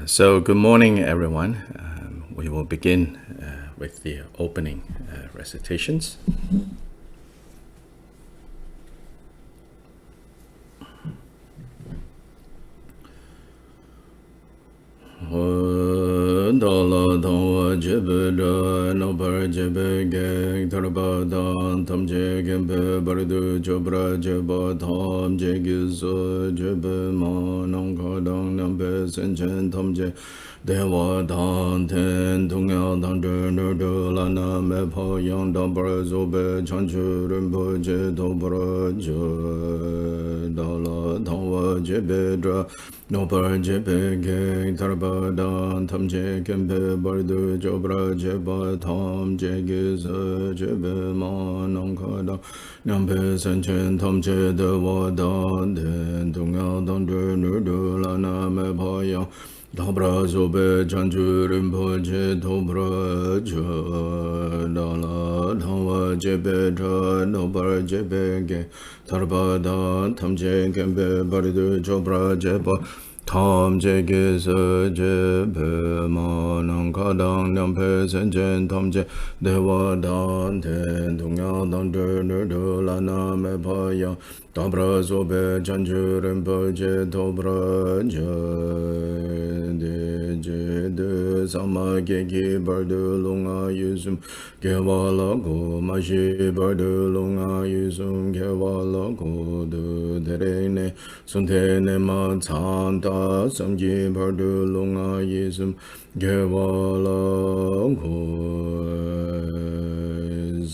So good morning, everyone. We will begin with the opening recitations. Dala dhamma jebe da nopar jebe gek tarpa dan tam je gempe bardu jobra jeba tham je gizo jebe ma nang ka dang nampe senchen tam je dewa dan ten tunga dan de de la na me pa yang dan par zobe chanchu rinpo je do para je dala dhamma jebe da nopar jebe gek tarpa dan tam je gempe bardu jobra jeba tham je gizo jebe ma nang ka dang nampe senchen tam je dewa dan ten tunga dan de la na me pa yang Dabra zobe janju rinpo je dobra je dala dhawa jebe dra nobar jebe ge tarpa dan tam je gembe baridu jobra jeba tam je ge se jebe ma nang ka dang nampe senchen tam je dewa dan ten tunga dan de la na me pa yang Dabra zobe janju rinpo je dobra je de sama geki bardu lunga yusum gewala go maji bardu lunga yusum gewala go du derene suntene ma chanta samji bardu lunga yusum gewala go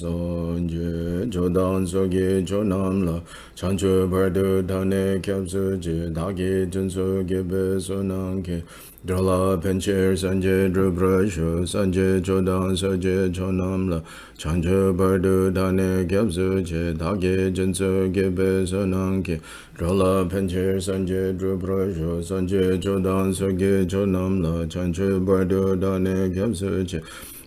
sonje jodan soge jonamla chanchu bardu dane kyapsu je dagi junsu gebe sonanke Drala pencher sanje drubrasho sanje chodan sanje chonamla chancho bardu dane gyabzu che dage jinsu gebe sonanke Drala pencher sanje drubrasho sanje chodan sanje chonamla chancho bardu dane gyabzu che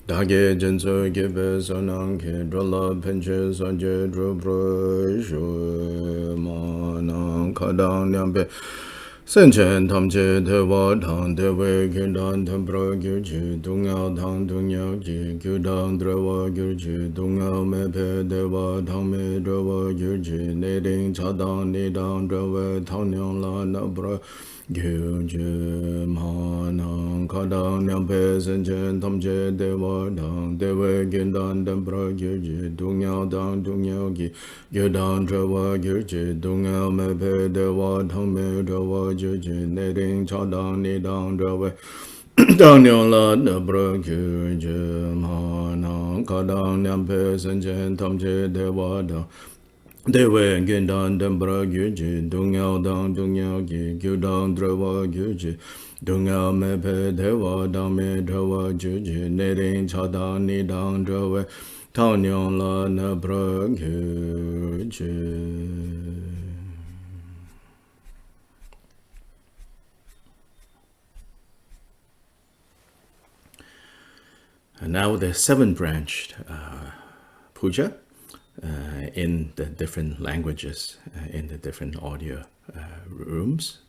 Dage jinsu gebe sonanke Drala pencher sanje drubrasho manang kadang nyampe Senchen tamche dewa dang dewe gyudan tempra gyurchi dungao dang dungyao ji gyudang drewa gyurchi dungao mepe dewa dang me drewa gyurchi neding chadang nidang drewa tangnyang la nabra gyurchi manang kadang nyampe senchen tamche dewa dang dewe gyudan tempra gyurchi dungao dang dungyao gi gyudang drewa gyurchi dungao mepe dewa dang me drewa Juji neding chadang nidang drawe dang nyong la dabra gyurje manang kadang nyampe senchen tamche dewa dang dewe gendang dambra gyurje dungyao dang dungyao gi gyudang drawa gyurje dungyao mepe dewa dang me drawa gyurje neding chadang nidang drawe dang nyong la dabra gyurje And now the seven-branched puja in the different languages, in the different audio rooms.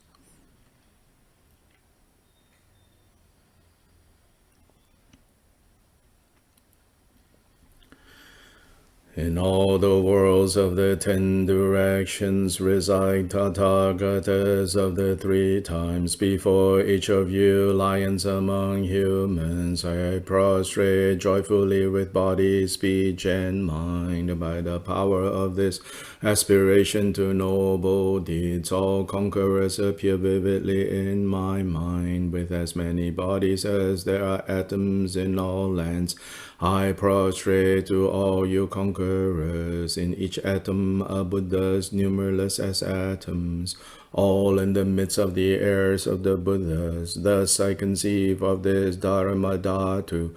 In all the worlds of the 10 directions reside Tathagatas of the 3 times. Before each of you, lions among humans, I prostrate joyfully with body, speech, and mind. By the power of this aspiration to noble deeds, all conquerors appear vividly in my mind. With as many bodies as there are atoms in all lands, I prostrate to all you conquerors. In each atom are Buddhas numberless as atoms, all in the midst of the heirs of the Buddhas. Thus I conceive of this Dharma Dhatu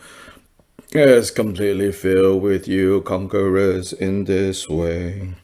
as completely filled with you conquerors in this way.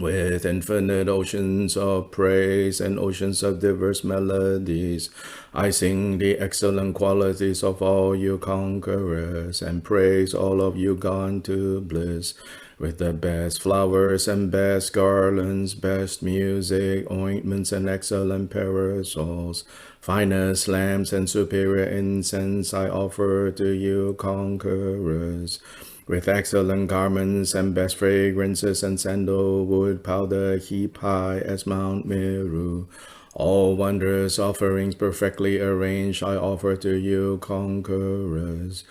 With infinite oceans of praise and oceans of diverse melodies, I sing the excellent qualities of all you conquerors and praise all of you gone to bliss. With the best flowers and best garlands, best music, ointments, and excellent parasols, Finest lamps and superior incense I offer to you, conquerors. With excellent garments and best fragrances and sandalwood powder heap high as Mount Meru. All wondrous offerings perfectly arranged I offer to you, conquerors.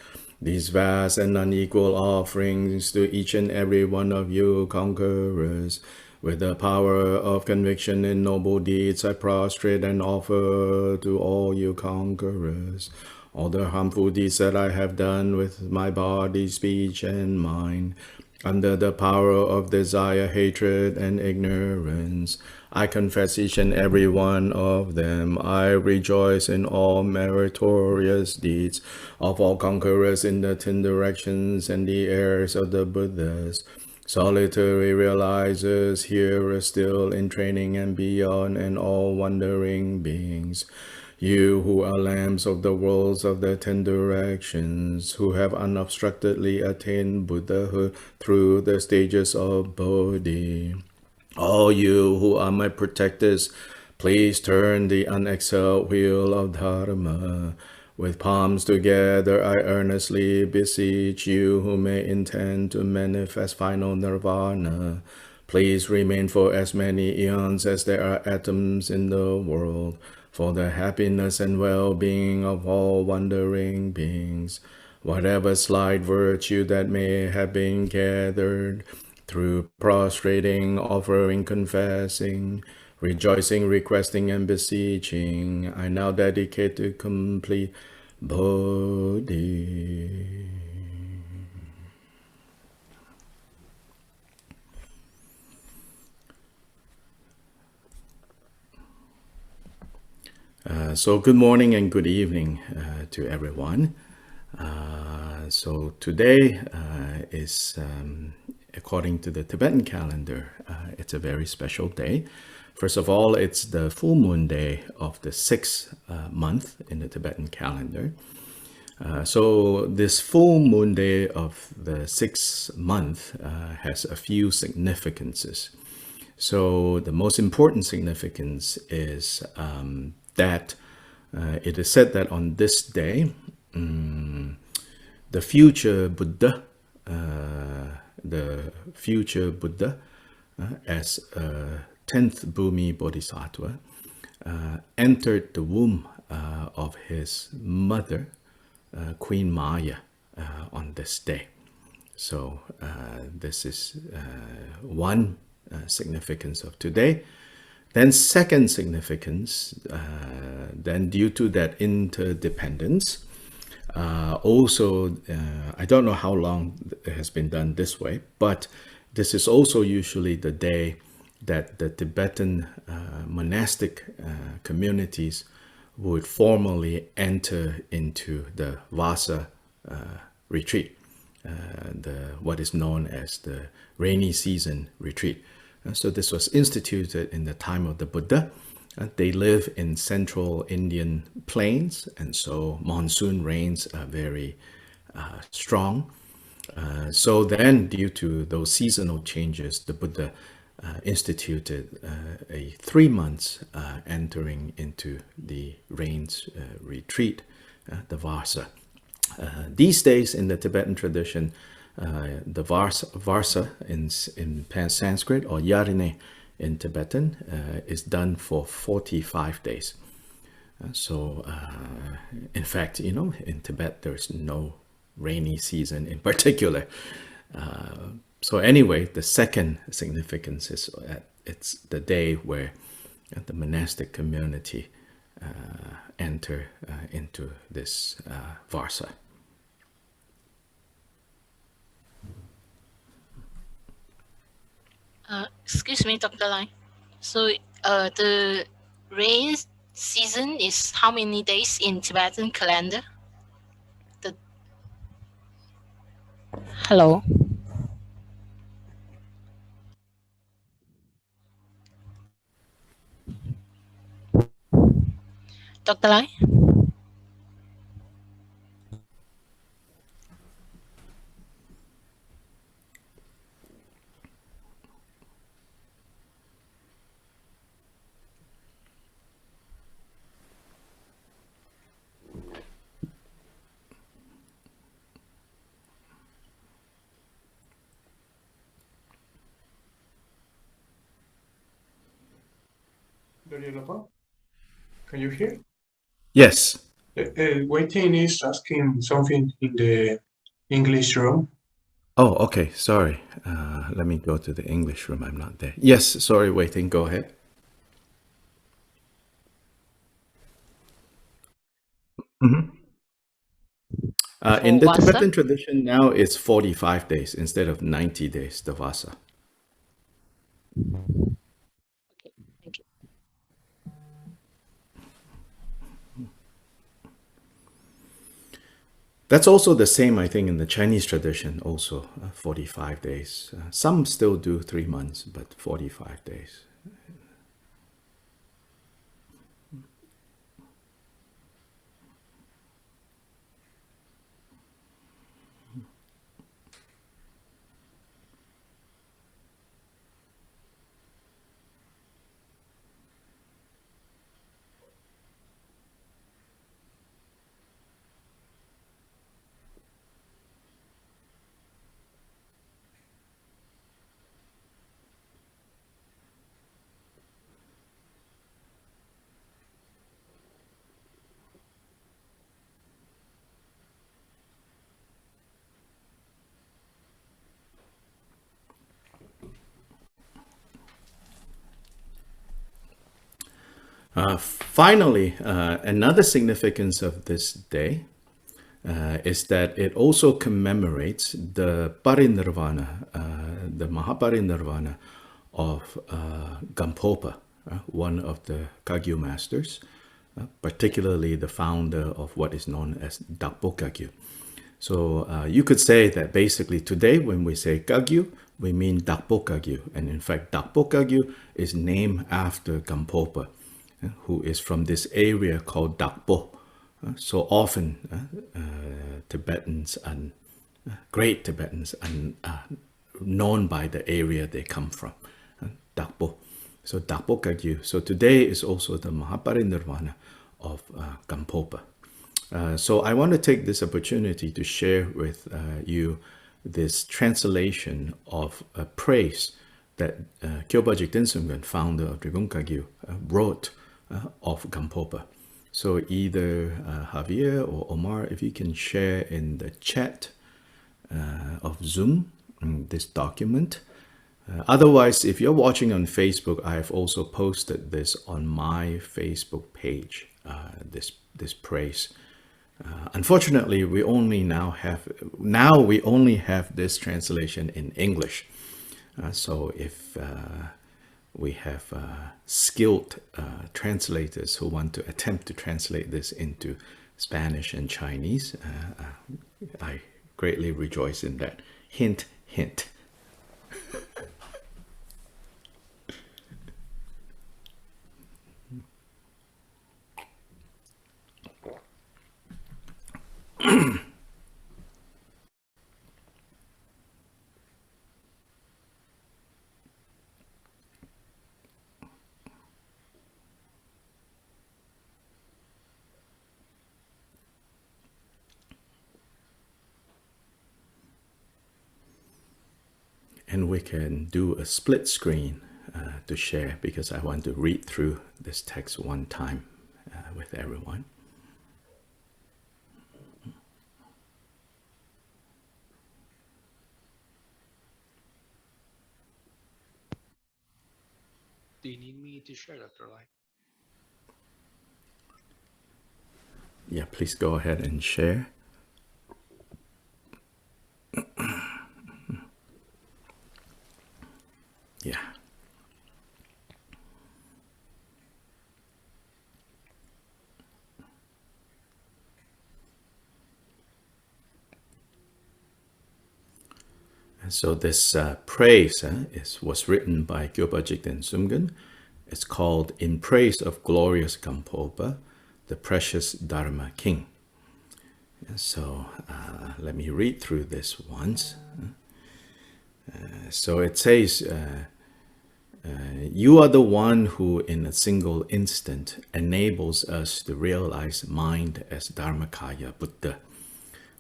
These vast and unequal offerings to each and every one of you, conquerors. With the power of conviction in noble deeds, I prostrate and offer to all you conquerors all the harmful deeds that I have done with my body, speech, and mind. Under the power of desire, hatred, and ignorance, I confess each and every one of them. I rejoice in all meritorious deeds of all conquerors in the 10 directions and the heirs of the Buddhas. Solitary realizers, hearers still in training and beyond, and all wandering beings. You who are lamps of the worlds of the 10 directions, who have unobstructedly attained Buddhahood through the stages of Bodhi. All you who are my protectors, please turn the unexhaled wheel of Dharma. With palms together, I earnestly beseech you who may intend to manifest final nirvana. Please remain for as many eons as there are atoms in the world, for the happiness and well-being of all wandering beings. Whatever slight virtue that may have been gathered through prostrating, offering, confessing, rejoicing, requesting, and beseeching, I now dedicate to complete Bodhi. So good morning and good evening to everyone. So today is, according to the Tibetan calendar, it's a very special day. First of all, it's the full moon day of the 6th month in the Tibetan calendar. So this full moon day of the 6th month has a few significances. So the most important significance is that it is said that on this day, the future Buddha, as a 10th Bhumi Bodhisattva, entered the womb of his mother, Queen Maya, on this day. So this is one significance of today. Then second significance, then due to that interdependence, also, I don't know how long it has been done this way, but this is also usually the day that the Tibetan monastic communities would formally enter into the Vasa retreat, what is known as the rainy season retreat. So this was instituted in the time of the Buddha. They live in central Indian plains, and so monsoon rains are very strong. So then, due to those seasonal changes, the Buddha instituted a 3 months entering into the rains retreat, the Vasa. These days in the Tibetan tradition, the Varsa in Sanskrit, or Yarine in Tibetan, is done for 45 days. So in fact, in Tibet, there's no rainy season in particular. So anyway, the second significance is it's the day where the monastic community enter into this Varsa. Excuse me, Dr. Lai. So the rain season is how many days in Tibetan calendar? Hello. Dr. Lai? Can you hear? Yes. Waiting is asking something in the English room. Oh, okay. Sorry. Let me go to the English room. I'm not there. Yes. Sorry, waiting. Go ahead. In For the Vasa? Tibetan tradition now, it's 45 days instead of 90 days, the Vasa. Okay, thank you. That's also the same, I think, in the Chinese tradition, also 45 days. Some still do 3 months, but 45 days. Finally, another significance of this day is that it also commemorates the parinirvana, the Mahaparinirvana of Gampopa, one of the Kagyu masters, particularly the founder of what is known as Dakpo Kagyu. So you could say that basically today when we say Kagyu, we mean Dakpo Kagyu. And in fact, Dakpo Kagyu is named after Gampopa, who is from this area called Dakpo. So often Tibetans and great Tibetans are known by the area they come from, Dakpo. So Dakpo Kagyu. So today is also the Mahaparinirvana of Gampopa. So I want to take this opportunity to share with you this translation of a praise that Kyopa Jigten Sumgön, founder of Drigung Kagyu, wrote of Gampopa. So either Javier or Omar, if you can share in the chat of Zoom this document. Otherwise, if you're watching on Facebook, I've also posted this on my Facebook page, this praise. Unfortunately, we only we only have this translation in English. So if we have skilled translators who want to attempt to translate this into Spanish and Chinese, I greatly rejoice in that. Hint, hint. And we can do a split screen to share because I want to read through this text one time with everyone. Do you need me to share, Dr. Lai? Yeah, please go ahead and share. Yeah. And so this praise was written by Kyopa Jigten Sumgön. It's called In Praise of Glorious Gampopa, the Precious Dharma King. And so let me read through this once. So it says, you are the one who in a single instant enables us to realize mind as Dharmakaya Buddha,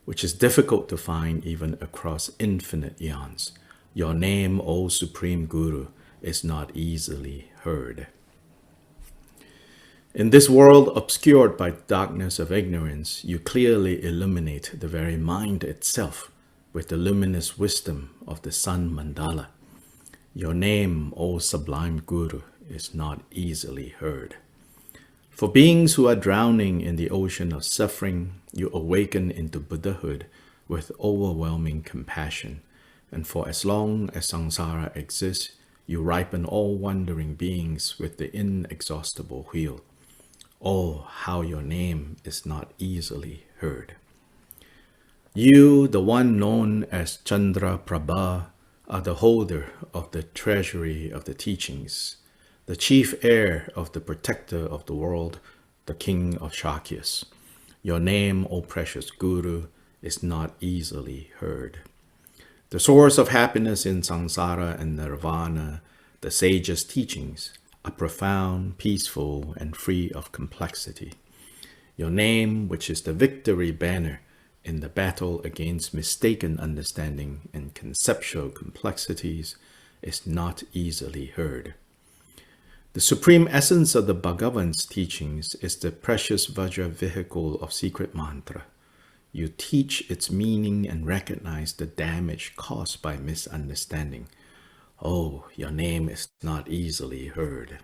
which is difficult to find even across infinite eons. Your name, O Supreme Guru, is not easily heard. In this world obscured by darkness of ignorance, you clearly illuminate the very mind itself with the luminous wisdom of the sun mandala. Your name, O sublime Guru, is not easily heard. For beings who are drowning in the ocean of suffering, you awaken into Buddhahood with overwhelming compassion. And for as long as samsara exists, you ripen all wandering beings with the inexhaustible wheel. Oh, how your name is not easily heard. You, the one known as Chandra Prabha, are the holder of the treasury of the teachings, the chief heir of the protector of the world, the king of Shakyas. Your name, O precious Guru, is not easily heard. The source of happiness in samsara and nirvana, the sage's teachings, are profound, peaceful, and free of complexity. Your name, which is the victory banner in the battle against mistaken understanding and conceptual complexities, is not easily heard. The supreme essence of the Bhagavan's teachings is the precious Vajra vehicle of secret mantra. You teach its meaning and recognize the damage caused by misunderstanding. Oh, your name is not easily heard.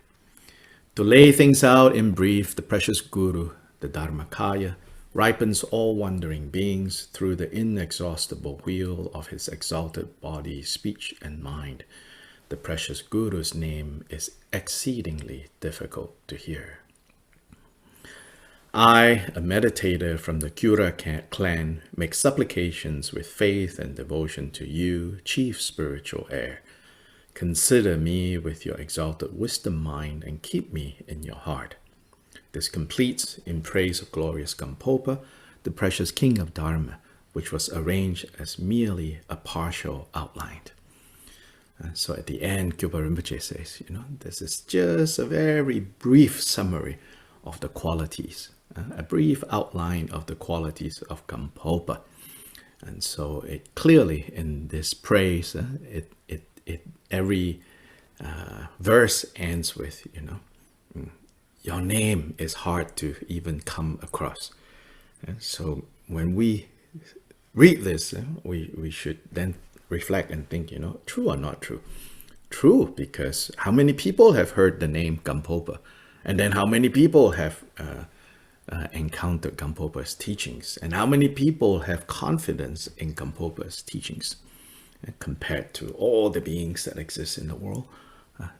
To lay things out in brief, the precious Guru, the Dharmakaya, ripens all wandering beings through the inexhaustible wheel of his exalted body, speech, and mind. The precious Guru's name is exceedingly difficult to hear. I, a meditator from the Kura clan, make supplications with faith and devotion to you, chief spiritual heir. Consider me with your exalted wisdom mind and keep me in your heart. This completes in praise of glorious Gampopa, the precious king of Dharma, which was arranged as merely a partial outline. So at the end, Kyopa Rinpoche says, this is just a very brief summary of the qualities, a brief outline of the qualities of Gampopa. And so it clearly in this praise, every verse ends with, your name is hard to even come across. And so when we read this, we should then reflect and think, true or not true? True, because how many people have heard the name Gampopa? And then how many people have encountered Gampopa's teachings? And how many people have confidence in Gampopa's teachings? Compared to all the beings that exist in the world,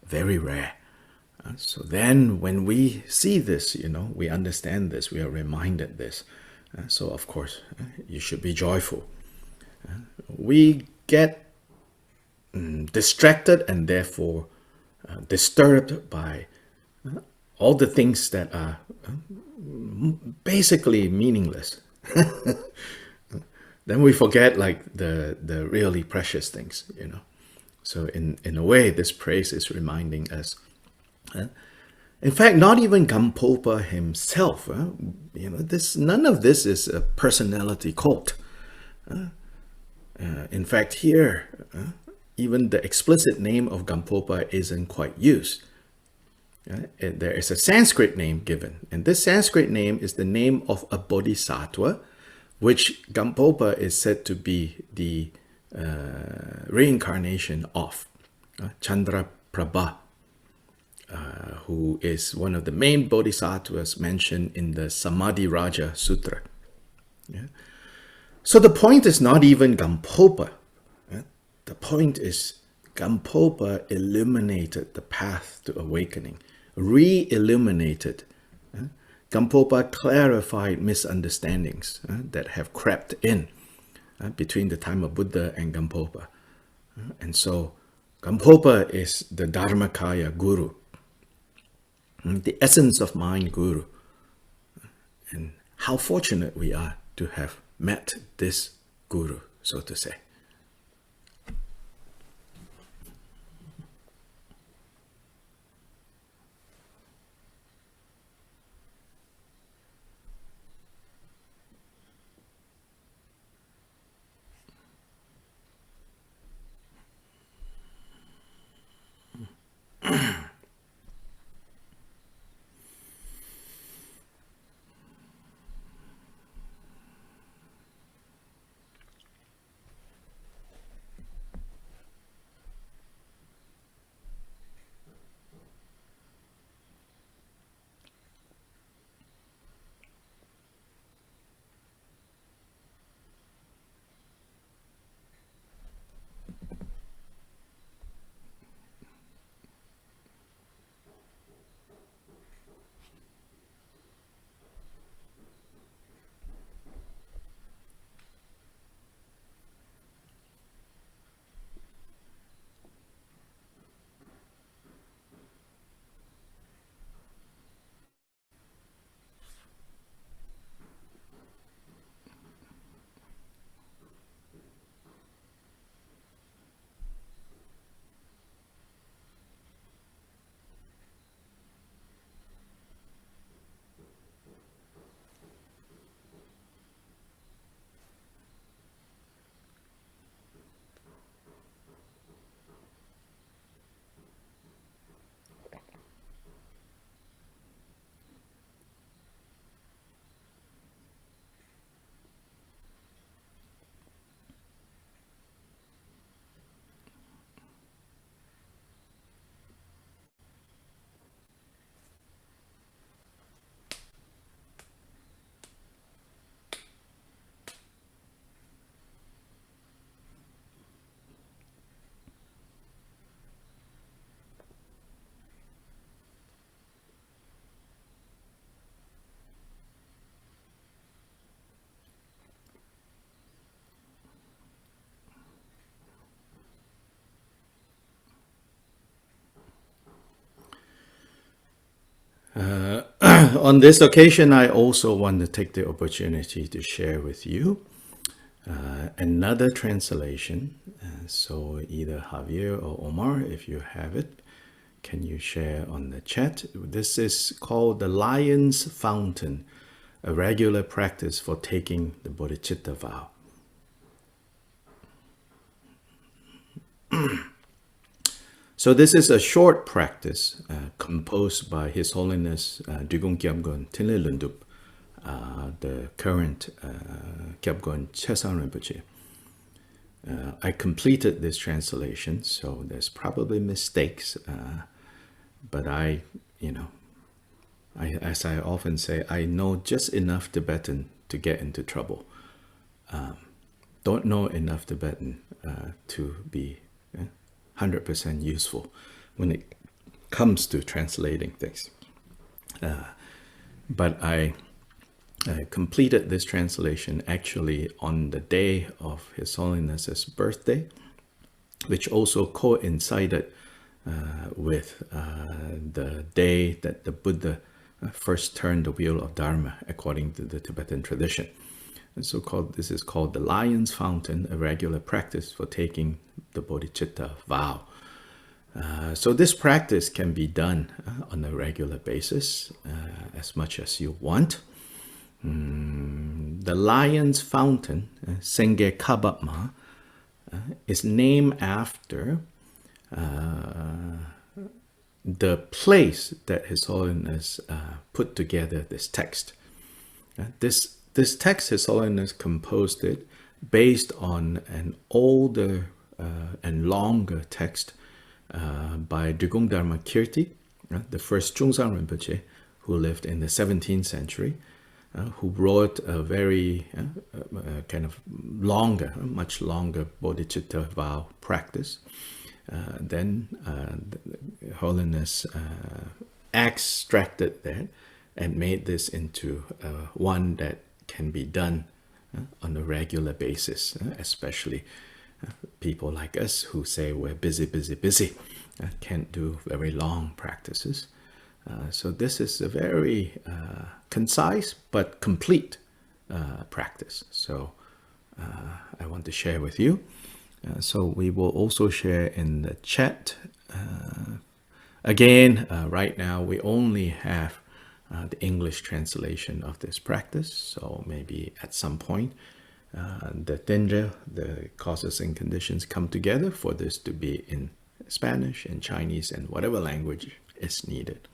very rare. So then when we see this, we understand this, we are reminded this. So of course, you should be joyful. We get distracted and therefore disturbed by all the things that are basically meaningless. Then we forget like the really precious things, So in a way, this praise is reminding us. In fact, not even Gampopa himself, none of this is a personality cult. In fact, here, even the explicit name of Gampopa isn't quite used. There is a Sanskrit name given, and this Sanskrit name is the name of a Bodhisattva, which Gampopa is said to be the reincarnation of Chandra Prabha, who is one of the main Bodhisattvas mentioned in the Samadhi Raja Sutra. So the point is not even Gampopa. The point is Gampopa illuminated the path to awakening, re-illuminated. Gampopa clarified misunderstandings that have crept in between the time of Buddha and Gampopa. And so Gampopa is the Dharmakaya Guru, the essence of mind Guru. And how fortunate we are to have met this Guru, so to say. on this occasion, I also want to take the opportunity to share with you another translation. So either Javier or Omar, if you have it, can you share on the chat? This is called the Lion's Fountain, a regular practice for taking the bodhicitta vow. So this is a short practice composed by His Holiness Dugong Kyabgon Tinle Lundup, the current Kyabgon Chesang Rinpoche. I completed this translation, so there's probably mistakes, but as I often say, I know just enough Tibetan to get into trouble. Don't know enough Tibetan to be 100% useful when it comes to translating things. But I completed this translation actually on the day of His Holiness's birthday, which also coincided with the day that the Buddha first turned the wheel of Dharma according to the Tibetan tradition. And this is called the Lion's Fountain, a regular practice for taking the bodhicitta vow. So this practice can be done on a regular basis, as much as you want. The Lion's Fountain, Senge Kabapma, is named after the place that His Holiness put together this text. This text, His Holiness composed it based on an older and longer text by Dugong Dharma Kirti, the first Chungsang Rinpoche, who lived in the 17th century, who wrote a very kind of longer, much longer bodhicitta vow practice. Then Holiness extracted that and made this into one that can be done on a regular basis, especially people like us who say we're busy, can't do very long practices. So this is a very concise but complete practice. So I want to share with you. So we will also share in the chat. Again, right now we only have the English translation of this practice. So maybe at some point, the Tendra, the causes and conditions, come together for this to be in Spanish, in Chinese, and whatever language is needed.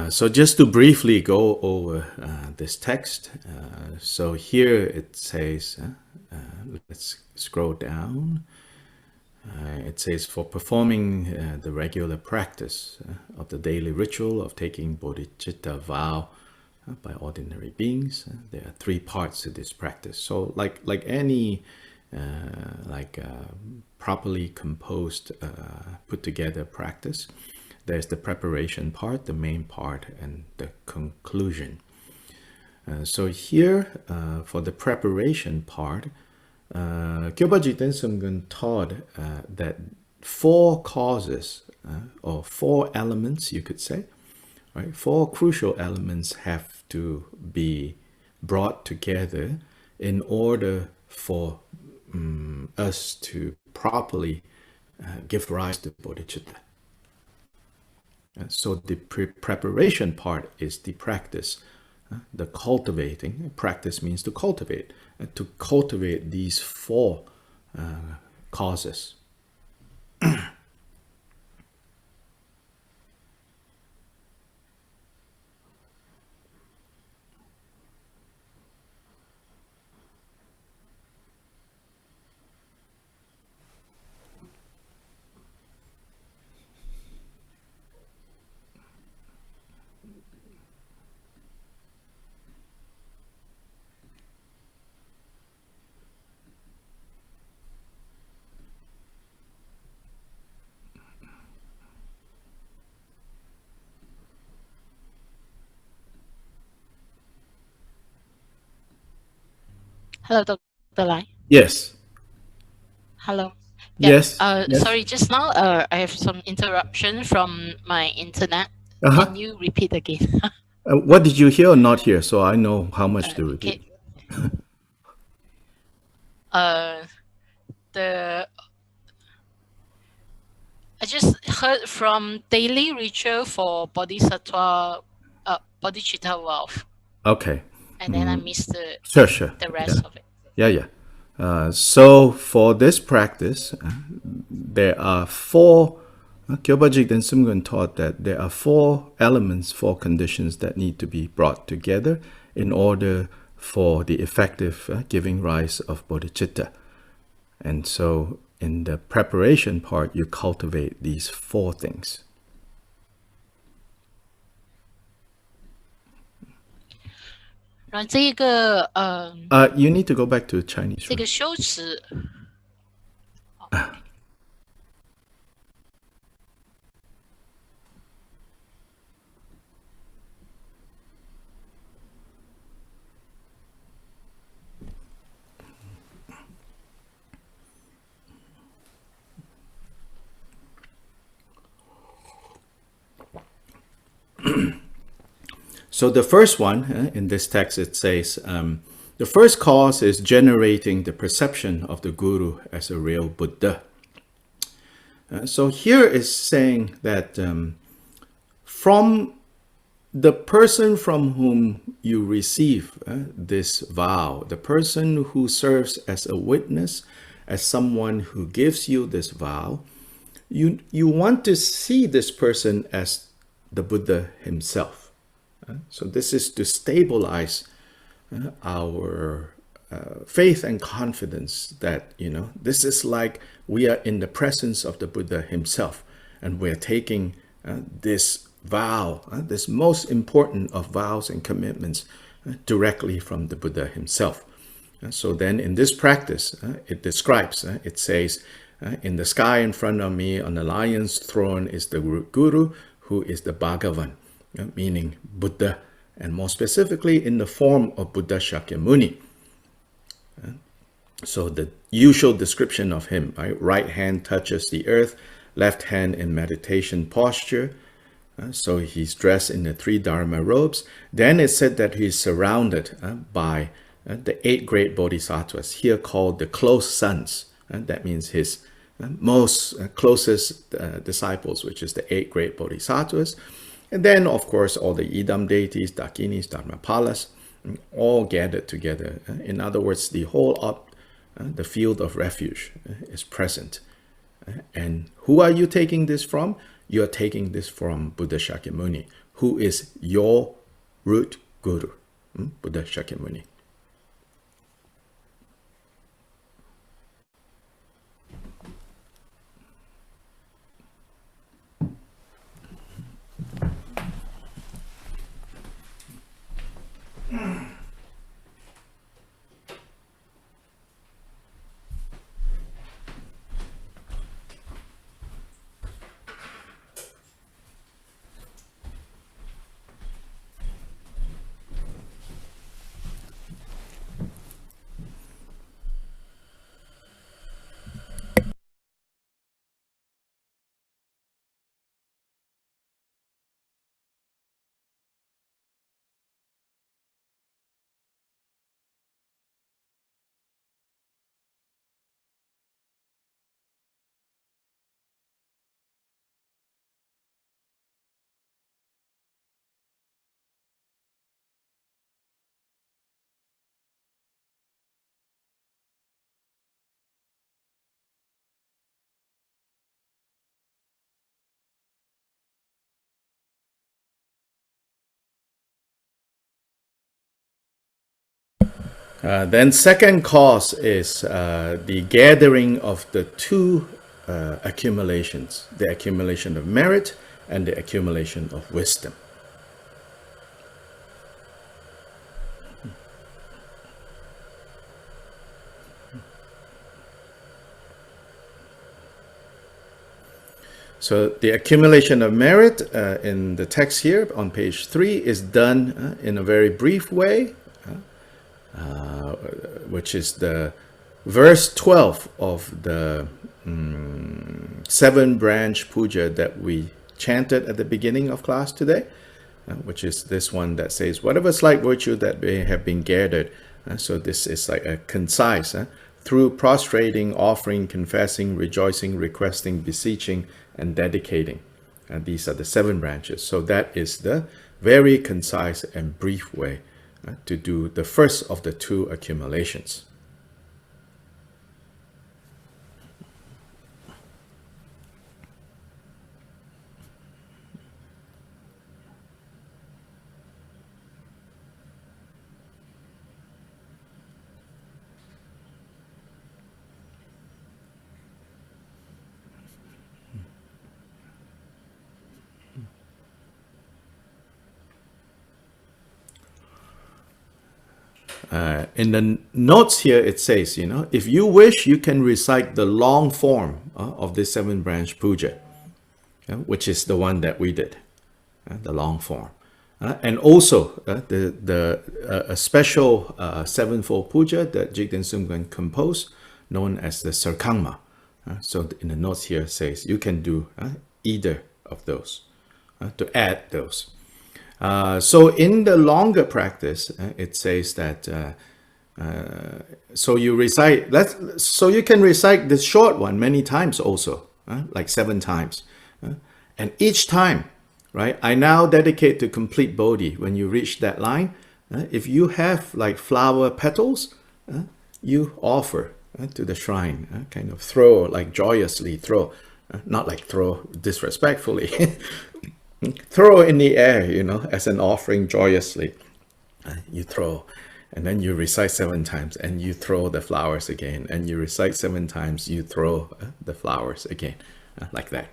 So just to briefly go over this text. So here it says, let's scroll down. It says, for performing the regular practice of the daily ritual of taking bodhicitta vow by ordinary beings, there are three parts to this practice. So like any properly composed, put together practice, there's the preparation part, the main part, and the conclusion. So here, for the preparation part, Kyopa Jiten Sumgun taught that 4 causes or 4 elements, you could say, right? 4 crucial elements have to be brought together in order for us to properly give rise to bodhicitta. So the preparation part is the practice, the cultivating. Practice means to cultivate these 4 causes. Hello, Dr. Lai. Yes. Hello. Yes. Yes. Sorry, just now I have some interruption from my internet. Can you repeat again? What did you hear or not hear? So I know how much to repeat. I just heard from daily ritual for Bodhisattva, Bodhicitta wealth. Okay. And then I missed the rest of it. So for this practice, there are 4. Kyopa Jigten Sumgun taught that there are 4 elements, 4 conditions that need to be brought together in order for the effective giving rise of bodhicitta. And so in the preparation part, you cultivate these 4 things. You need to go back to Chinese. 这个修持 So the first one, in this text, it says, the first cause is generating the perception of the Guru as a real Buddha. So here is saying that from the person from whom you receive this vow, the person who serves as a witness, as someone who gives you this vow, you want to see this person as the Buddha himself. So this is to stabilize our faith and confidence that, this is like we are in the presence of the Buddha himself, and we're taking this vow, this most important of vows and commitments, directly from the Buddha himself. So then in this practice, it describes, it says, in the sky in front of me on the lion's throne is the Guru, who is the Bhagavan, meaning Buddha, and more specifically in the form of Buddha Shakyamuni. So the usual description of him, right hand touches the earth, left hand in meditation posture. So he's dressed in the 3 Dharma robes. Then it said that he's surrounded by the 8 great bodhisattvas, here called the close sons. That means his most closest disciples, which is the 8 great bodhisattvas. And then, of course, all the Idam deities, Dakinis, Dharmapalas, all gathered together. In other words, the whole the field of refuge is present. And who are you taking this from? You're taking this from Buddha Shakyamuni, who is your root guru, Buddha Shakyamuni. Then second cause is the gathering of the two accumulations, the accumulation of merit and the accumulation of wisdom. So the accumulation of merit in the text here on page 3 is done in a very brief way, which is the verse 12 of the 7-branch puja that we chanted at the beginning of class today, which is this one that says, whatever slight virtue that may have been gathered. So this is like a concise, through prostrating, offering, confessing, rejoicing, requesting, beseeching, and dedicating. And these are the 7 branches. So that is the very concise and brief way to do the first of the 2 accumulations. In the notes here, it says, if you wish, you can recite the long form of this 7-branch puja, which is the one that we did, the long form. And also a special 7-fold puja that Jigten Sumgön composed, known as the Sarkangma. So in the notes here, it says you can do either of those, to add those. So in the longer practice, it says that so you can recite the short one many times also, like 7 times. And each time, right, I now dedicate to complete Bodhi. When you reach that line, if you have like flower petals, you offer to the shrine, kind of throw, like joyously throw, not like throw disrespectfully. Throw in the air, as an offering joyously. You throw, and then you recite 7 times, and you throw the flowers again, and you recite 7 times, you throw the flowers again, like that.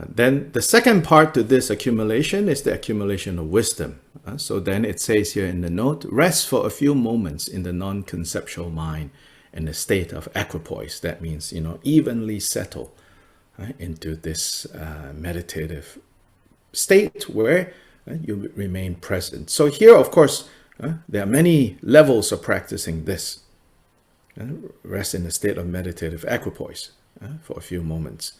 Then the second part to this accumulation is the accumulation of wisdom. So then it says here in the note, rest for a few moments in the non-conceptual mind in a state of equipoise. That means, evenly settle into this meditative state where you remain present. So here, of course, there are many levels of practicing this. Rest in a state of meditative equipoise for a few moments.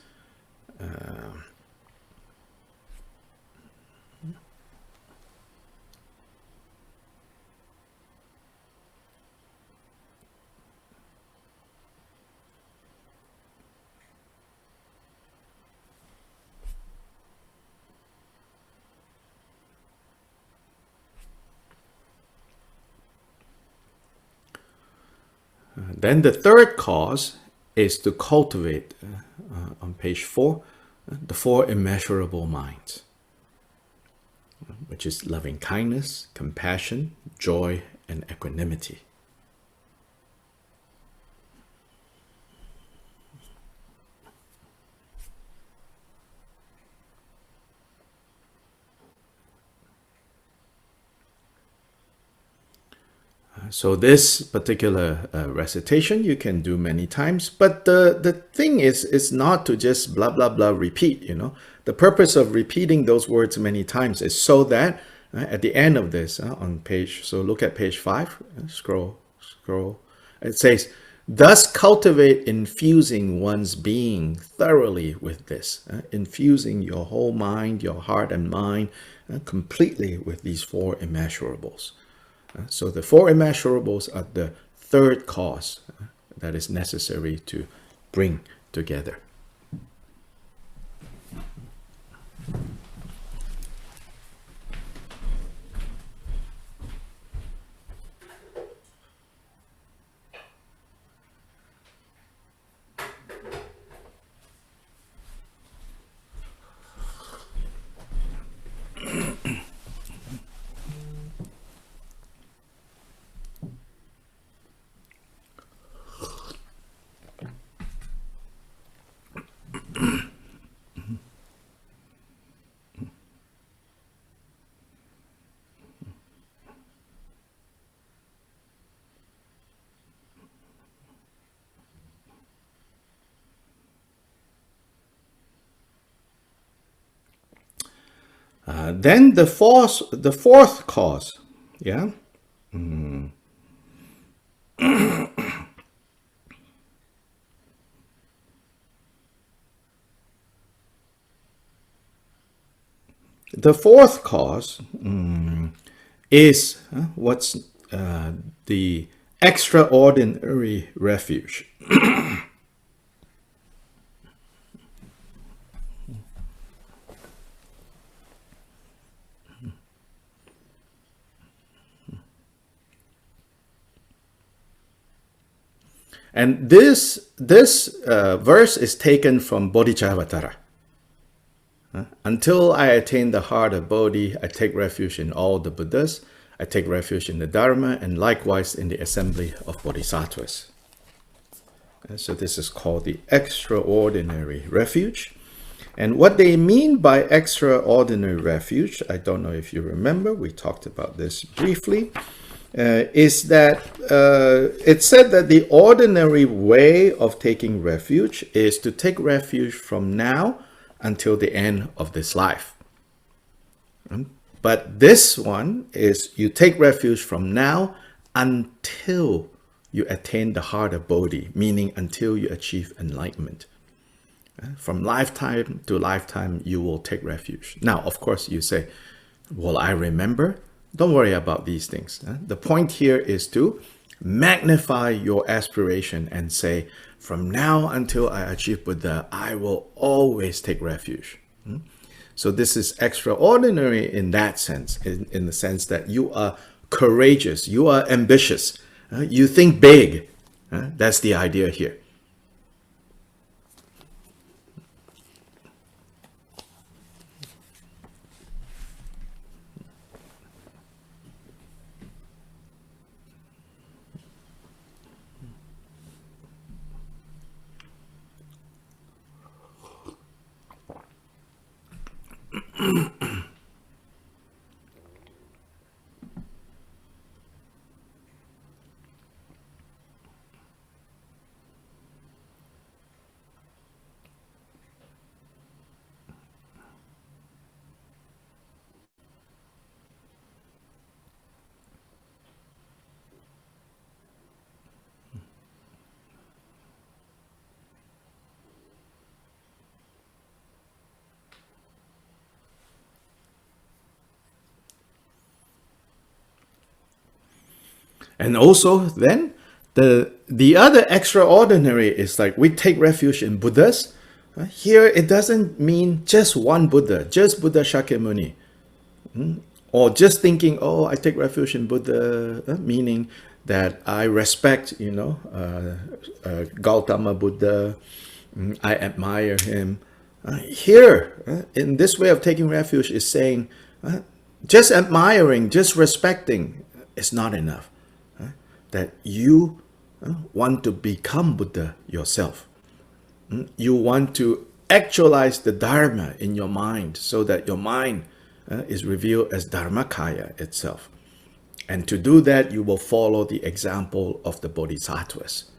Then the third cause is to cultivate, on page 4, the 4 immeasurable minds, which is loving kindness, compassion, joy, and equanimity. So this particular recitation you can do many times, but the thing is not to just blah blah blah repeat, you know. The purpose of repeating those words many times is so that at the end of this on page, so look at page 5, scroll, it says, thus cultivate infusing one's being thoroughly with this, infusing your whole mind, your heart and mind completely with these 4 immeasurables. So the 4 immeasurables are the third cause that is necessary to bring together. Then the fourth cause, yeah. The fourth cause is what's the extraordinary refuge. And this verse is taken from Bodhicaryavatara. Until I attain the heart of Bodhi, I take refuge in all the Buddhas, I take refuge in the Dharma, and likewise in the assembly of Bodhisattvas. So this is called the extraordinary refuge. And what they mean by extraordinary refuge, I don't know if you remember, we talked about this briefly, is that it said that the ordinary way of taking refuge is to take refuge from now until the end of this life. But this one is you take refuge from now until you attain the heart of Bodhi, meaning until you achieve enlightenment. From lifetime to lifetime, you will take refuge. Now, of course, you say, will I remember? Don't worry about these things. The point here is to magnify your aspiration and say, from now until I achieve Buddha, I will always take refuge. So this is extraordinary in that sense, in the sense that you are courageous, you are ambitious, you think big. That's the idea here. And also then the other extraordinary is like we take refuge in Buddhas. Here it doesn't mean just one Buddha, just Buddha Shakyamuni. Or just thinking, oh, I take refuge in Buddha, meaning that I respect, Gautama Buddha, I admire him. Here, in this way of taking refuge is saying, just admiring, just respecting is not enough. That you want to become Buddha yourself. You want to actualize the Dharma in your mind so that your mind is revealed as Dharmakaya itself. And to do that, you will follow the example of the Bodhisattvas.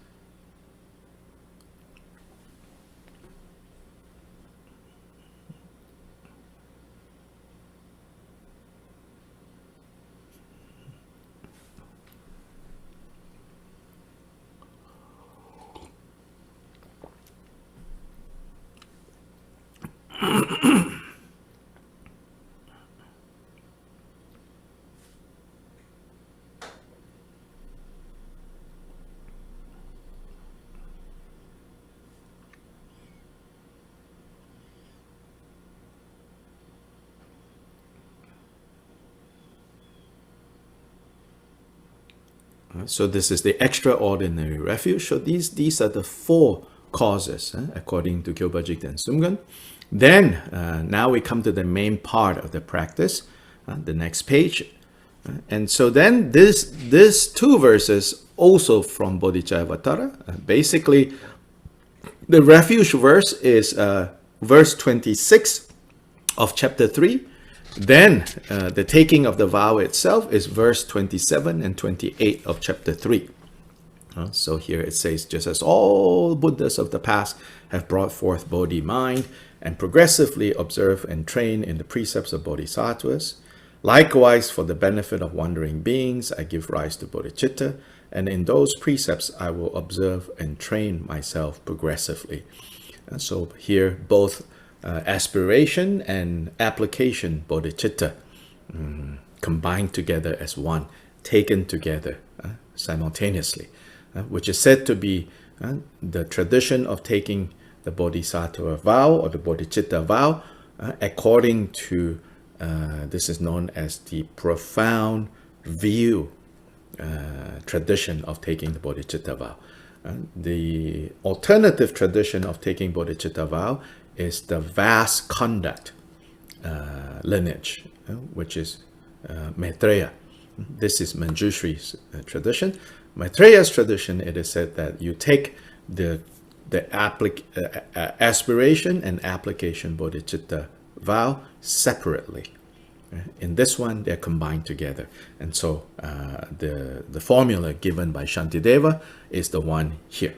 So this is the extraordinary refuge. So these are the four causes, according to Kyobajik and Sumgun. Then, now we come to the main part of the practice, the next page. And so then these two verses also from Bodhicaryavatara. Basically, the refuge verse is verse 26 of chapter 3. Then the taking of the vow itself is verse 27 and 28 of chapter 3. So here it says, just as all Buddhas of the past have brought forth Bodhi mind and progressively observe and train in the precepts of Bodhisattvas, likewise for the benefit of wandering beings, I give rise to Bodhicitta, and in those precepts I will observe and train myself progressively. And so here both aspiration and application bodhicitta combined together as one, taken together simultaneously, which is said to be the tradition of taking the bodhisattva vow or the bodhicitta vow according to this is known as the profound view tradition of taking the bodhicitta vow. The alternative tradition of taking bodhicitta vow is the vast conduct lineage, which is Maitreya. This is Manjushri's tradition. Maitreya's tradition, it is said that you take the aspiration and application bodhicitta vow separately. In this one, they're combined together. And so the formula given by Shantideva is the one here.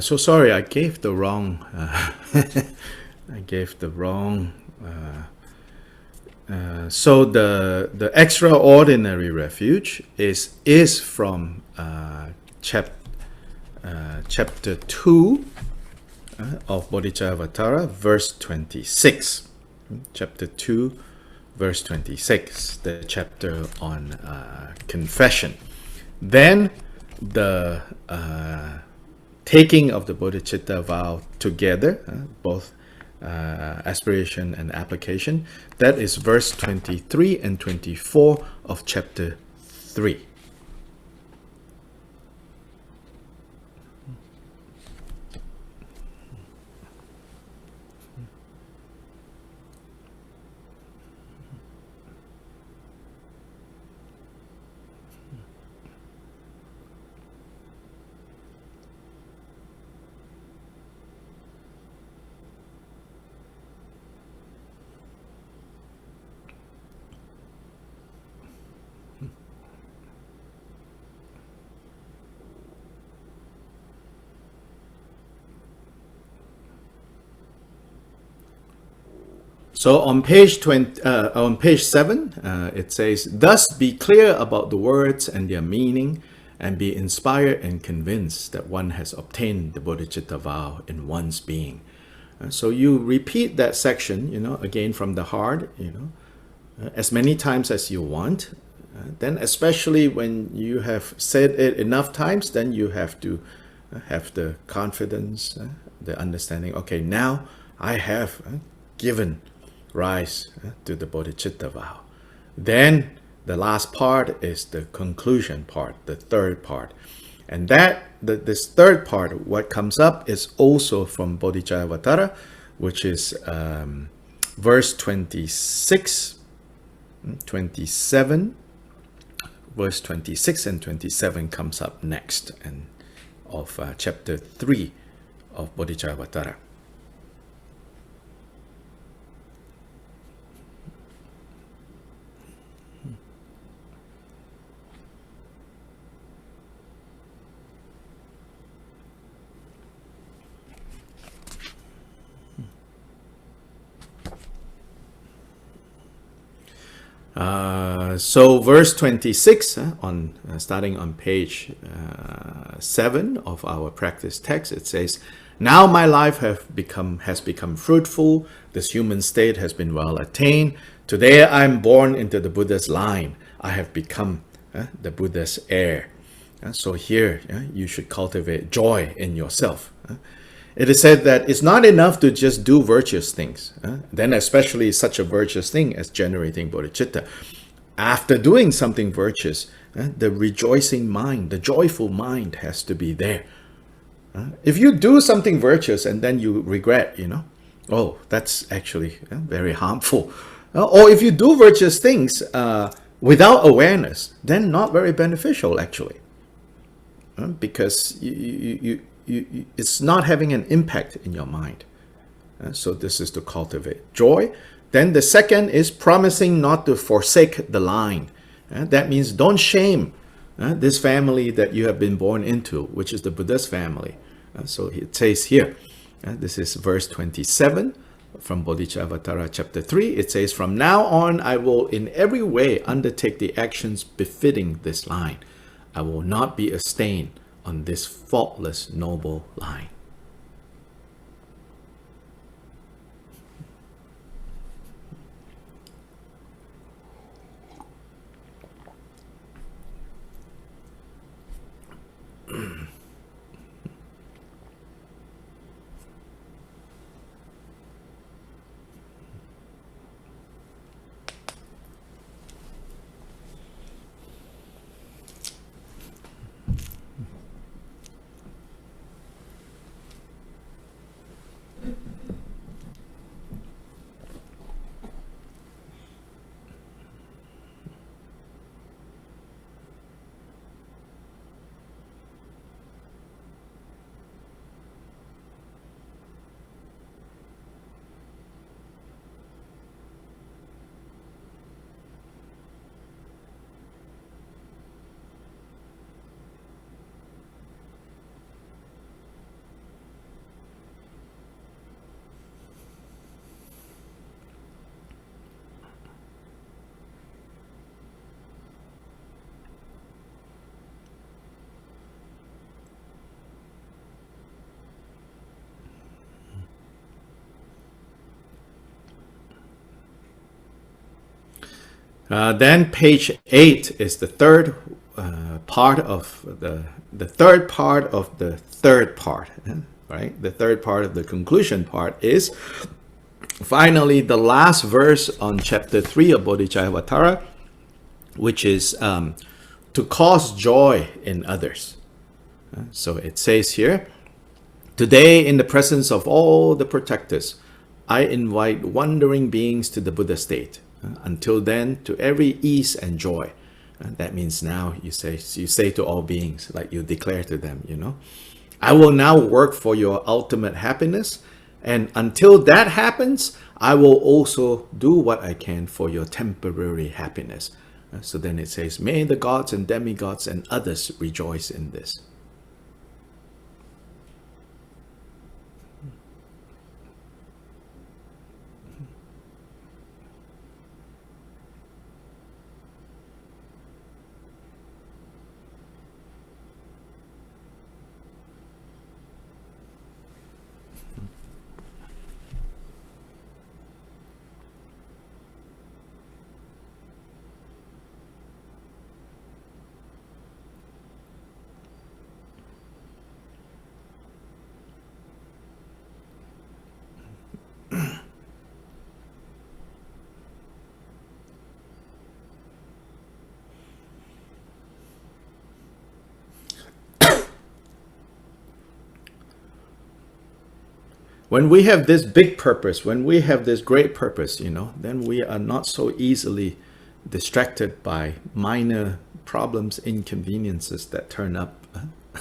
So sorry, I gave the wrong. So the extraordinary refuge is from chapter 2 of Bodhicaryavatara, verse 26. Chapter 2, verse 26, the chapter on confession. Then the taking of the bodhicitta vow together, both aspiration and application, that is verse 23 and 24 of chapter 3. So on page 7, it says, "Thus be clear about the words and their meaning, and be inspired and convinced that one has obtained the bodhicitta vow in one's being." So you repeat that section, again from the heart, as many times as you want. Then especially when you have said it enough times, then you have to have the confidence, the understanding, okay, now I have given rise to the bodhicitta vow. Then the last part is the conclusion part, the third part. And this third part, what comes up is also from Bodhicaryavatara, which is verse 26, 27, verse 26 and 27 comes up next, and of chapter 3 of Bodhicaryavatara. So verse 26, starting on page 7 of our practice text, it says, "Now my life has become fruitful, this human state has been well attained. Today I am born into the Buddha's line. I have become the Buddha's heir." So here you should cultivate joy in yourself. It is said that it's not enough to just do virtuous things, then especially such a virtuous thing as generating bodhicitta. After doing something virtuous, the rejoicing mind, the joyful mind has to be there. If you do something virtuous and then you regret, oh, that's actually very harmful. Or if you do virtuous things without awareness, then not very beneficial actually. Because it's not having an impact in your mind. So this is to cultivate joy. Then the second is promising not to forsake the line. That means don't shame this family that you have been born into, which is the Buddha's family. So it says here, this is verse 27 from Bodhicaryavatara chapter 3. It says, "From now on, I will in every way undertake the actions befitting this line. I will not be a stain on this faultless noble line." Then page 8 is the third part of the third part of the third part, right? The third part of the conclusion part is finally the last verse on chapter 3 of Bodhicaryavatara, which is to cause joy in others. So it says here, "Today, in the presence of all the protectors, I invite wandering beings to the Buddha state. Until then, to every ease and joy." That means now you say to all beings, like you declare to them, "I will now work for your ultimate happiness, and until that happens, I will also do what I can for your temporary happiness." So then it says, "May the gods and demigods and others rejoice in this." When we have this big purpose, when we have this great purpose, you know, then we are not so easily distracted by minor problems, inconveniences that turn up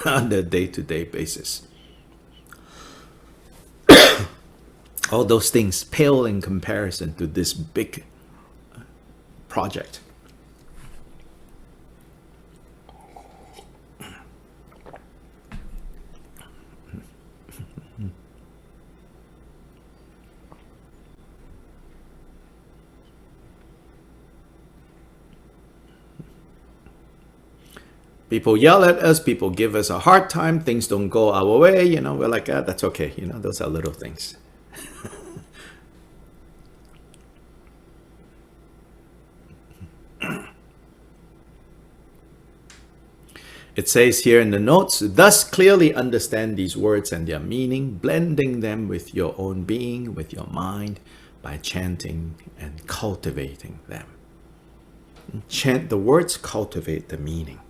on a day-to-day basis. All those things pale in comparison to this big project. People yell at us, people give us a hard time, things don't go our way, you know, we're like, ah, that's okay, you know, those are little things. It says here in the notes, thus clearly understand these words and their meaning, blending them with your own being, with your mind, by chanting and cultivating them. Chant the words, cultivate the meaning.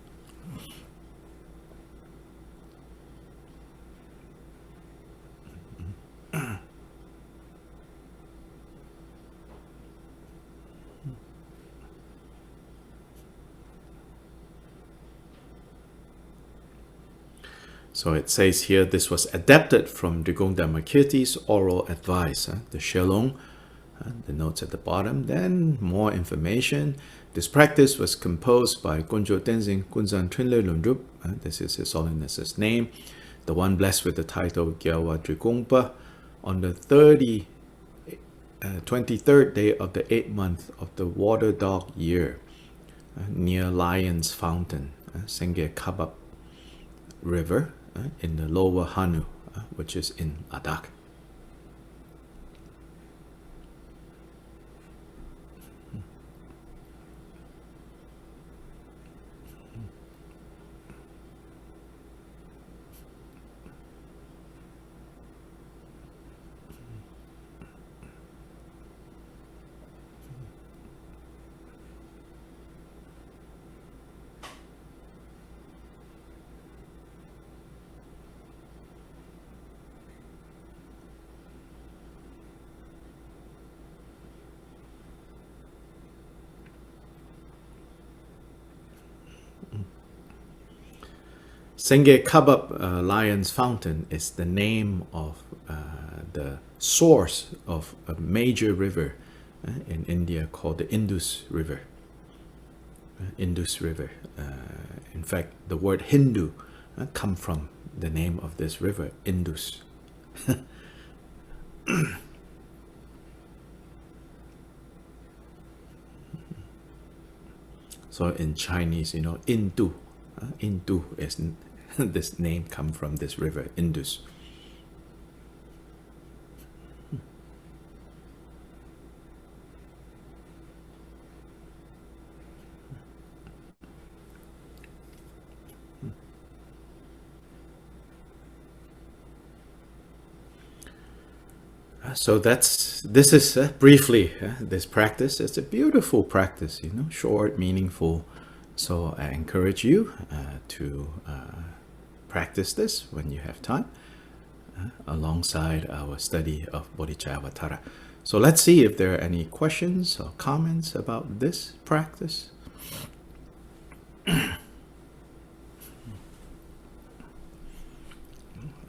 So it says here, this was adapted from Drigong Dhammakirti's oral advice, the Shelong, the notes at the bottom. Then more information. This practice was composed by Gonjo Tenzin Kunzan Trinle Lundrup. This is His Holiness's name, the one blessed with the title Gyawa Drigongpa, on the 23rd day of the 8th month of the water dog year, near Lion's Fountain, Sengye Kabab River, in the lower Hanu, which is in Adak. Sengye Kabab Lion's Fountain is the name of the source of a major river in India called the Indus River. Indus River. In fact, the word Hindu comes from the name of this river, Indus. So in Chinese, you know, Indu. Indu is this name come from this river, Indus. So this is briefly this practice. It's a beautiful practice, you know, short, meaningful. So I encourage you to practice this when you have time, alongside our study of Bodhicaryavatara. So let's see if there are any questions or comments about this practice. I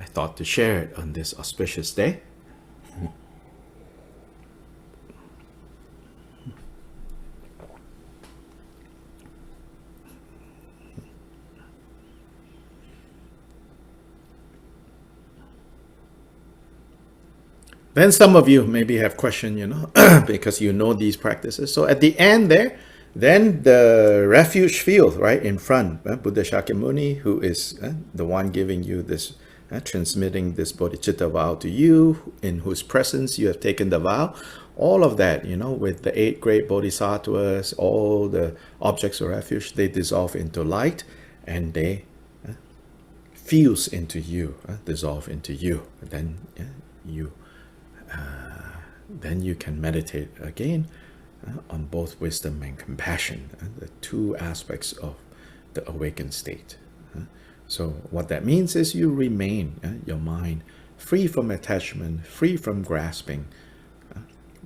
thought to share it on this auspicious day. Then some of you maybe have question, you know, because you know these practices. So at the end there, then the refuge field right in front, Buddha Shakyamuni, who is the one giving you this, transmitting this bodhicitta vow to you, in whose presence you have taken the vow. All of that, you know, with the 8 great bodhisattvas, all the objects of refuge, they dissolve into light and they fuse into you, dissolve into you. Then you can meditate again on both wisdom and compassion, the 2 aspects of the awakened state. So what that means is you remain, your mind free from attachment, free from grasping,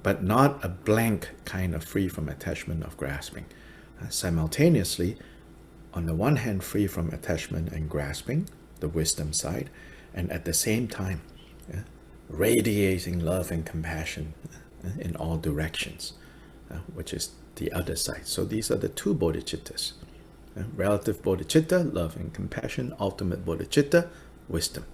but not a blank kind of free from attachment of grasping. Simultaneously, on the one hand, free from attachment and grasping, the wisdom side, and at the same time, radiating love and compassion in all directions, which is the other side. So these are the two bodhicittas. Relative bodhicitta, love and compassion. Ultimate bodhicitta, wisdom.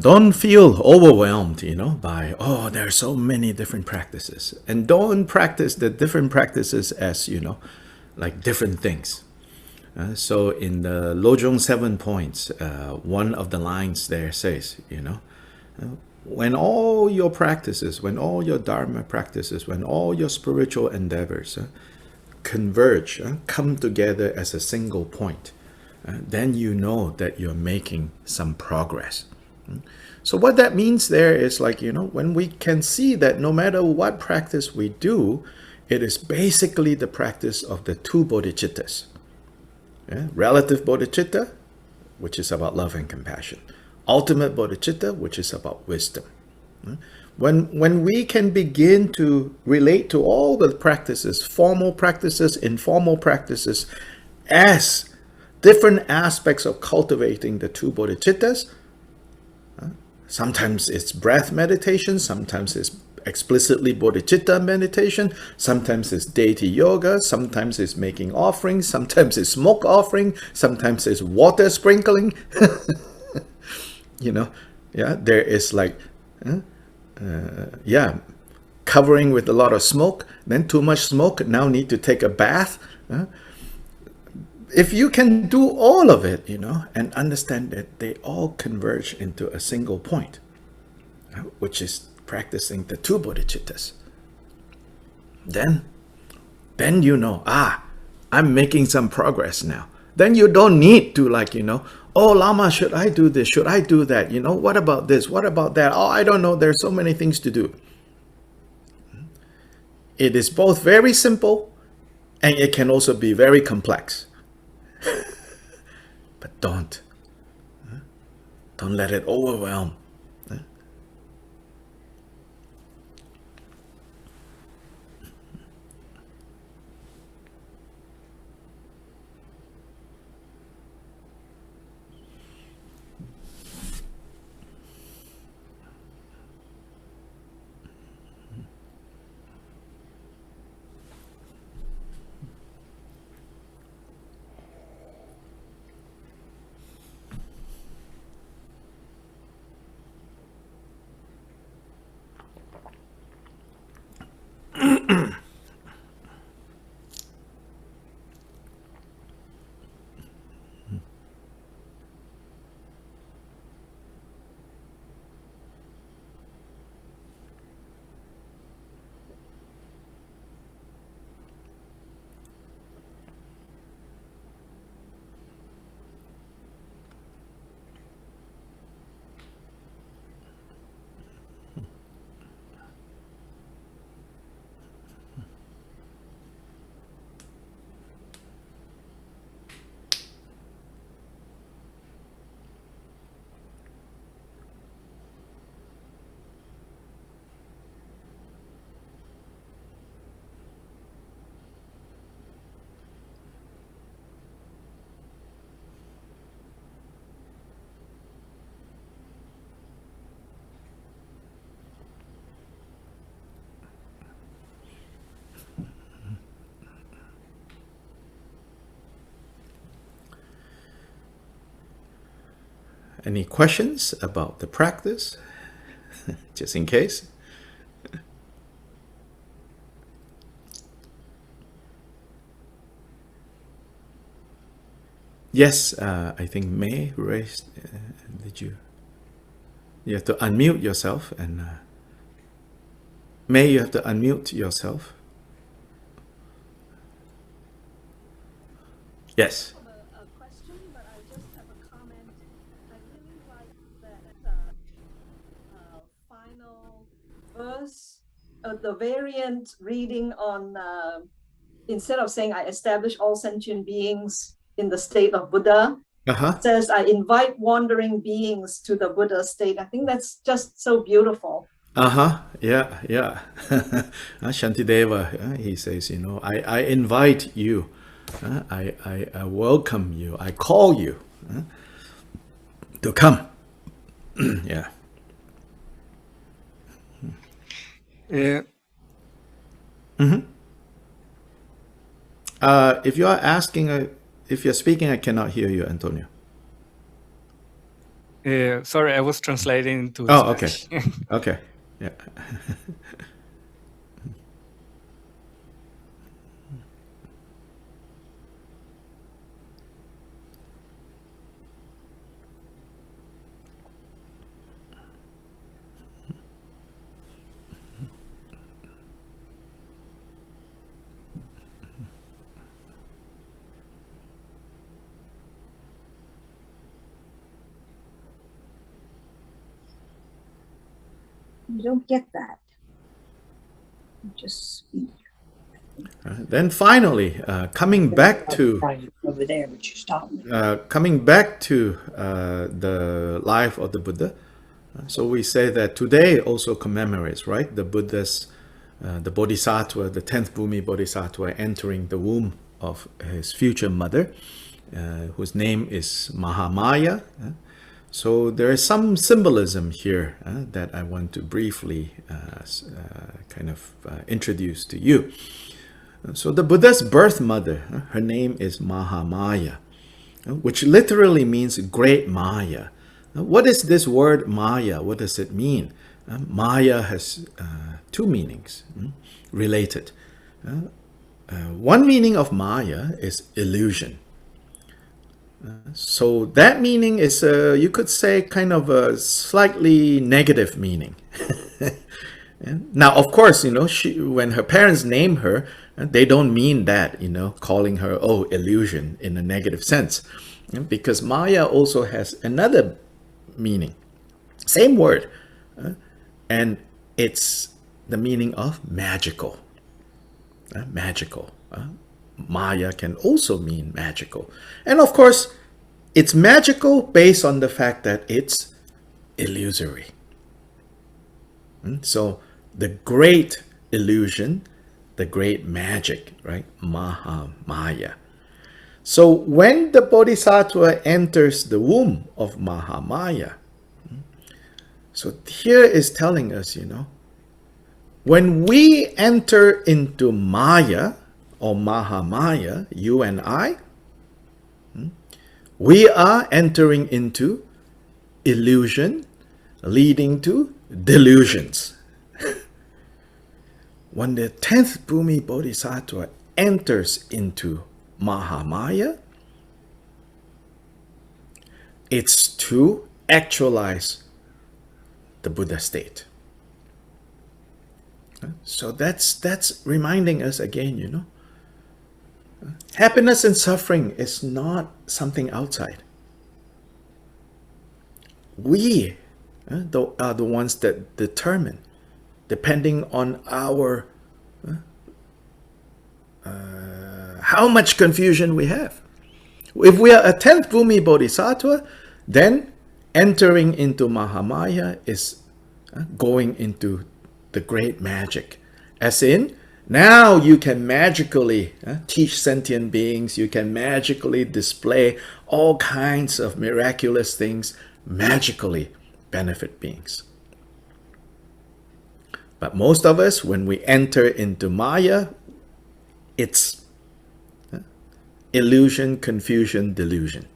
Don't feel overwhelmed, by, there are so many different practices. And don't practice the different practices as, like different things. So in the Lojong 7 points, one of the lines there says, when all your practices, when all your Dharma practices, when all your spiritual endeavors converge, come together as a single point, then you know that you're making some progress. So what that means there is like, when we can see that no matter what practice we do, it is basically the practice of the two bodhicittas. Relative bodhicitta, which is about love and compassion. Ultimate bodhicitta, which is about wisdom. When we can begin to relate to all the practices, formal practices, informal practices, as different aspects of cultivating the two bodhicittas, sometimes it's breath meditation, sometimes it's explicitly bodhicitta meditation, sometimes it's deity yoga, sometimes it's making offerings, sometimes it's smoke offering, sometimes it's water sprinkling. There is like, covering with a lot of smoke, then too much smoke, now need to take a bath. If you can do all of it, and understand that they all converge into a single point, which is practicing the two bodhicittas, then I'm making some progress now. Then you don't need to oh Lama, should I do this? Should I do that? What about this? What about that? Oh, I don't know. There's so many things to do. It is both very simple and it can also be very complex. But don't let it overwhelm. any questions about the practice, just in case? Yes, I think May raised. Did you? You have to unmute yourself, and May, you have to unmute yourself. Yes. A question, but I just have a comment. I really like that final verse, the variant reading on, instead of saying I establish all sentient beings in the state of Buddha, it says I invite wandering beings to the Buddha state. I think that's just so beautiful. Yeah. Shantideva, he says, I invite you. I welcome you. I call you to come. Yeah. If you are asking, if you're speaking, I cannot hear you, Antonio. Sorry, I was translating into Spanish. Okay. Okay. Yeah. You don't get that. You just speak. Then finally, coming back to over there, but you stop me. Coming back to the life of the Buddha. So we say that today also commemorates, right, the Buddha's, the Bodhisattva, the 10th Bhumi Bodhisattva entering the womb of his future mother, whose name is Mahamaya. So there is some symbolism here that I want to briefly introduce to you. So the Buddha's birth mother, her name is Mahamaya, which literally means great Maya. What is this word Maya? What does it mean? Maya has two meanings related. One meaning of Maya is illusion. So that meaning is, you could say, kind of a slightly negative meaning. Now, of course, when her parents name her, they don't mean that, calling her, illusion in a negative sense. Because Maya also has another meaning. Same word. And it's the meaning of magical. Magical. Maya can also mean magical. And of course, it's magical based on the fact that it's illusory. So the great illusion, the great magic, right? Mahamaya. So when the Bodhisattva enters the womb of Mahamaya, so here is telling us, when we enter into Maya, or Mahamaya, you and I, we are entering into illusion leading to delusions. When the 10th Bhumi Bodhisattva enters into Mahamaya, it's to actualize the Buddha state. So that's reminding us again, happiness and suffering is not something outside. We are the ones that determine, depending on our how much confusion we have. If we are a 10th Bhumi Bodhisattva, then entering into Mahamaya is going into the great magic. As in, now you can magically teach sentient beings, you can magically display all kinds of miraculous things, magically benefit beings. But most of us, when we enter into Maya, it's illusion, confusion, delusion.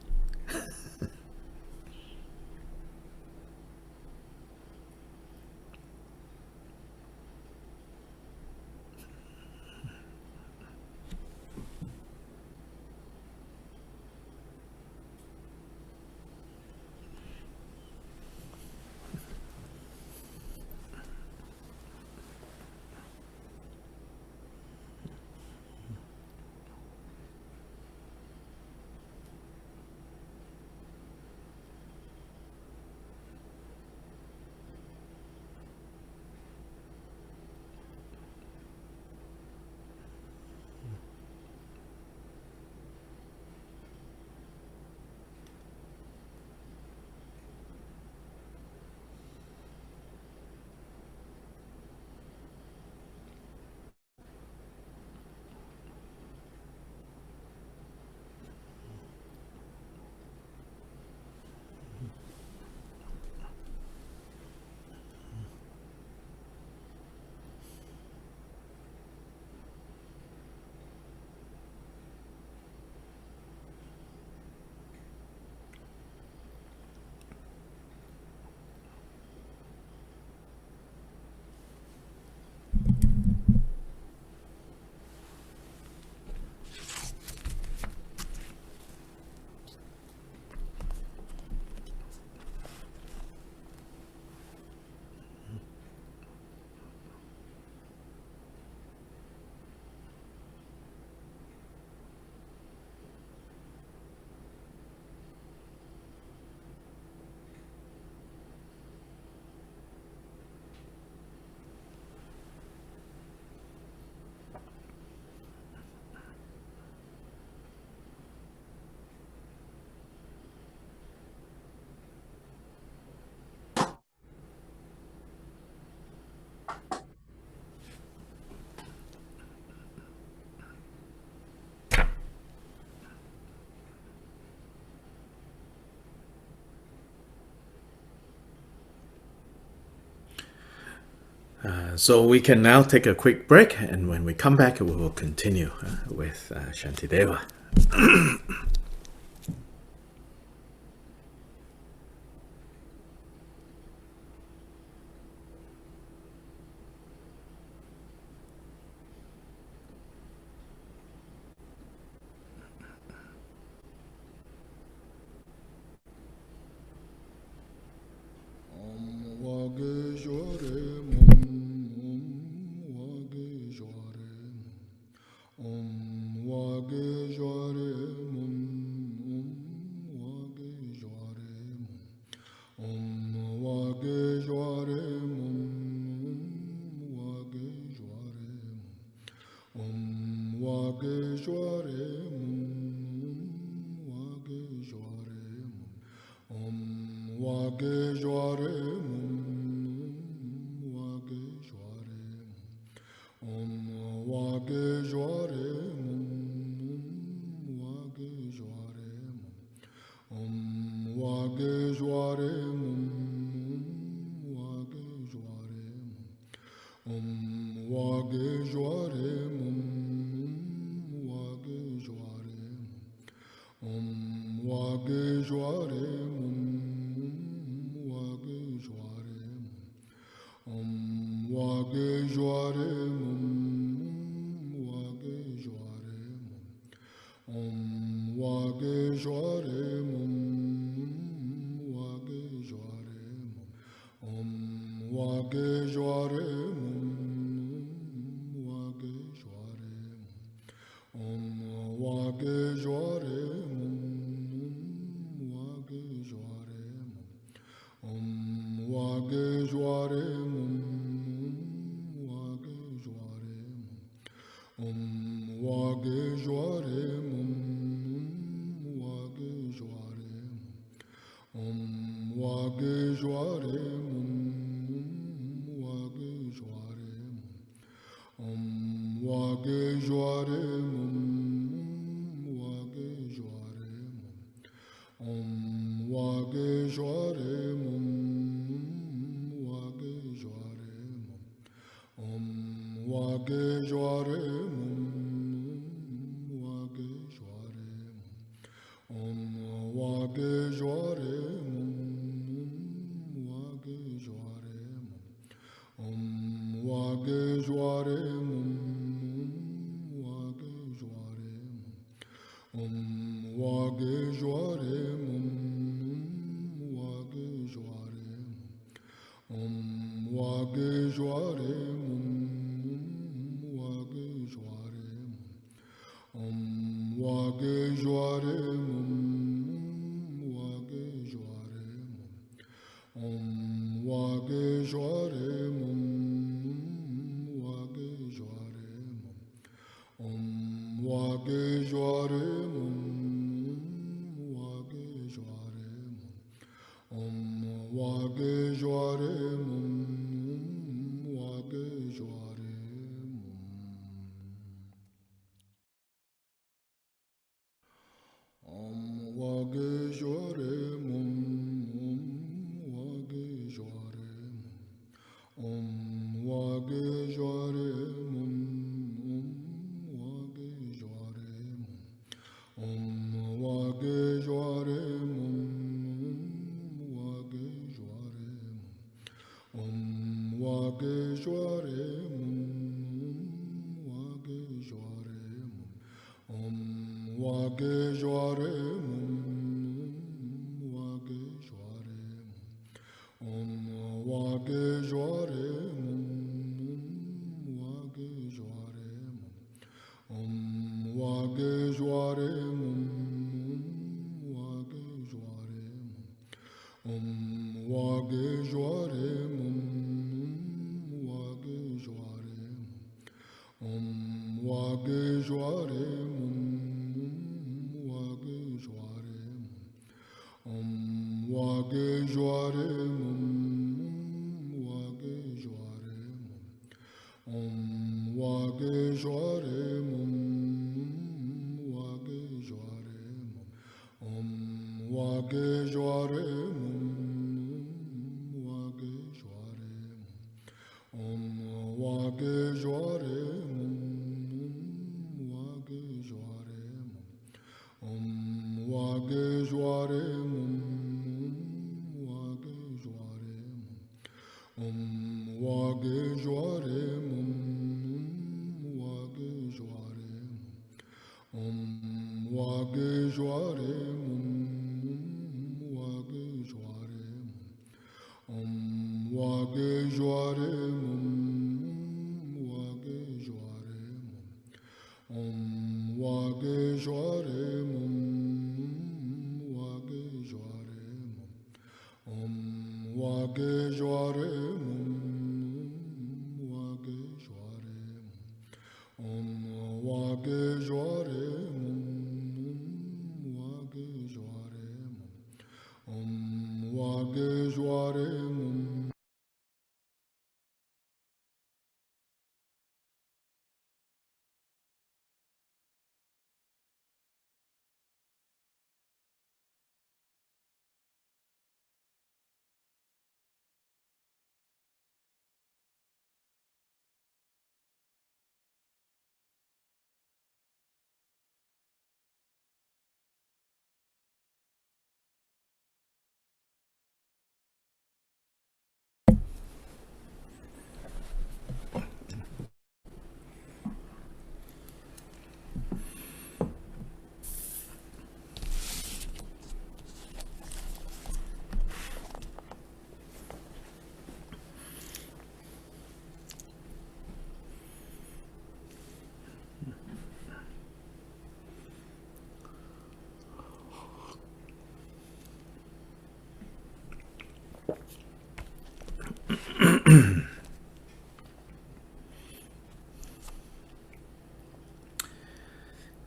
So we can now take a quick break, and when we come back, we will continue with Shantideva.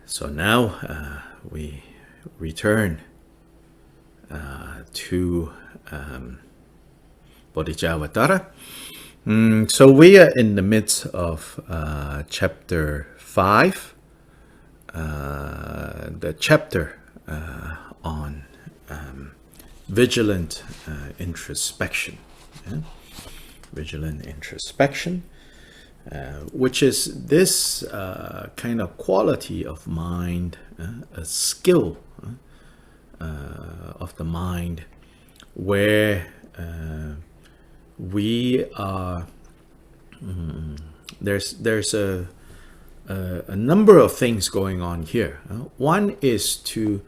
So now we return to Bodhicaryavatara. So we are in the midst of chapter 5, the chapter on vigilant introspection. Yeah? Vigilant introspection, which is this kind of quality of mind, a skill of the mind, where we are. There's a number of things going on here. One is to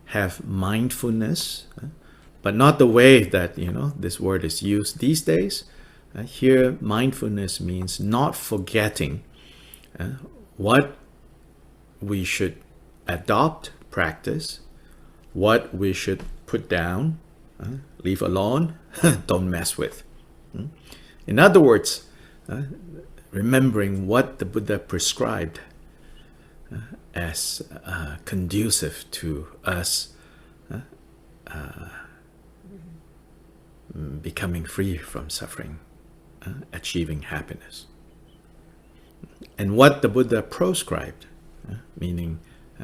have mindfulness, but not the way that this word is used these days. Here, mindfulness means not forgetting what we should adopt, practice, what we should put down, leave alone, don't mess with. In other words, remembering what the Buddha prescribed as conducive to us becoming free from suffering, achieving happiness. And what the Buddha proscribed, meaning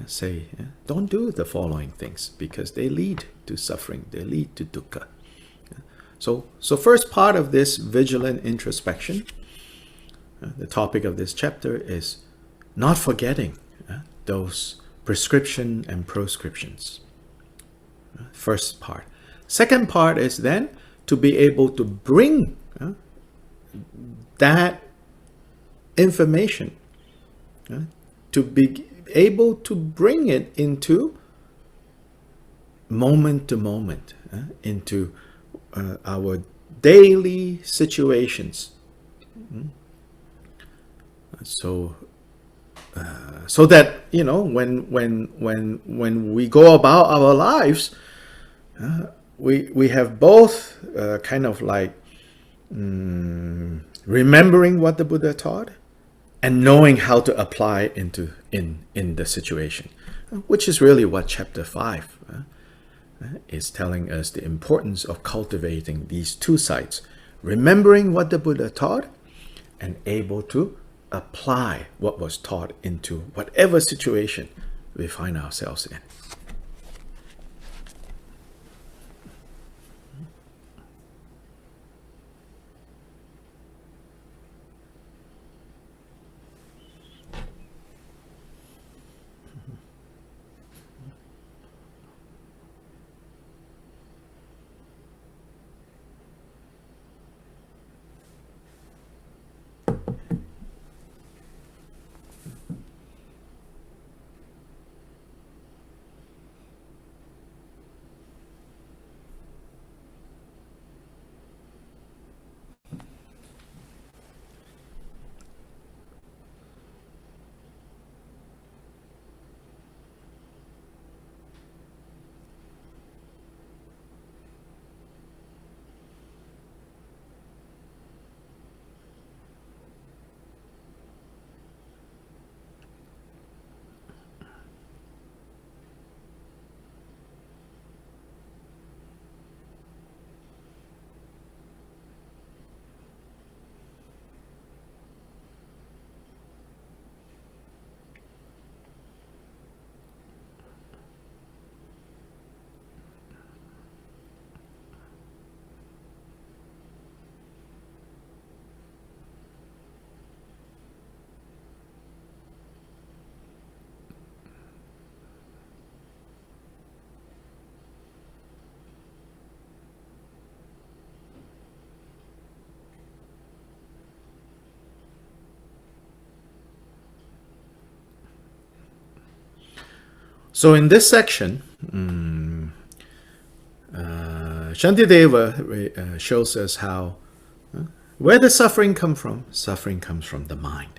say, don't do the following things because they lead to suffering, they lead to dukkha. So first part of this vigilant introspection, the topic of this chapter is not forgetting those prescription and proscriptions. First part. Second part is then to be able to bring that information, to be able to bring it into moment to moment, into our daily situations. So that when we go about our lives, we have both kind of like remembering what the Buddha taught and knowing how to apply in the situation, which is really what chapter 5 is telling us, the importance of cultivating these two sides, remembering what the Buddha taught and able to apply what was taught into whatever situation we find ourselves in. So in this section, Shantideva shows us how, where does suffering come from? Suffering comes from the mind.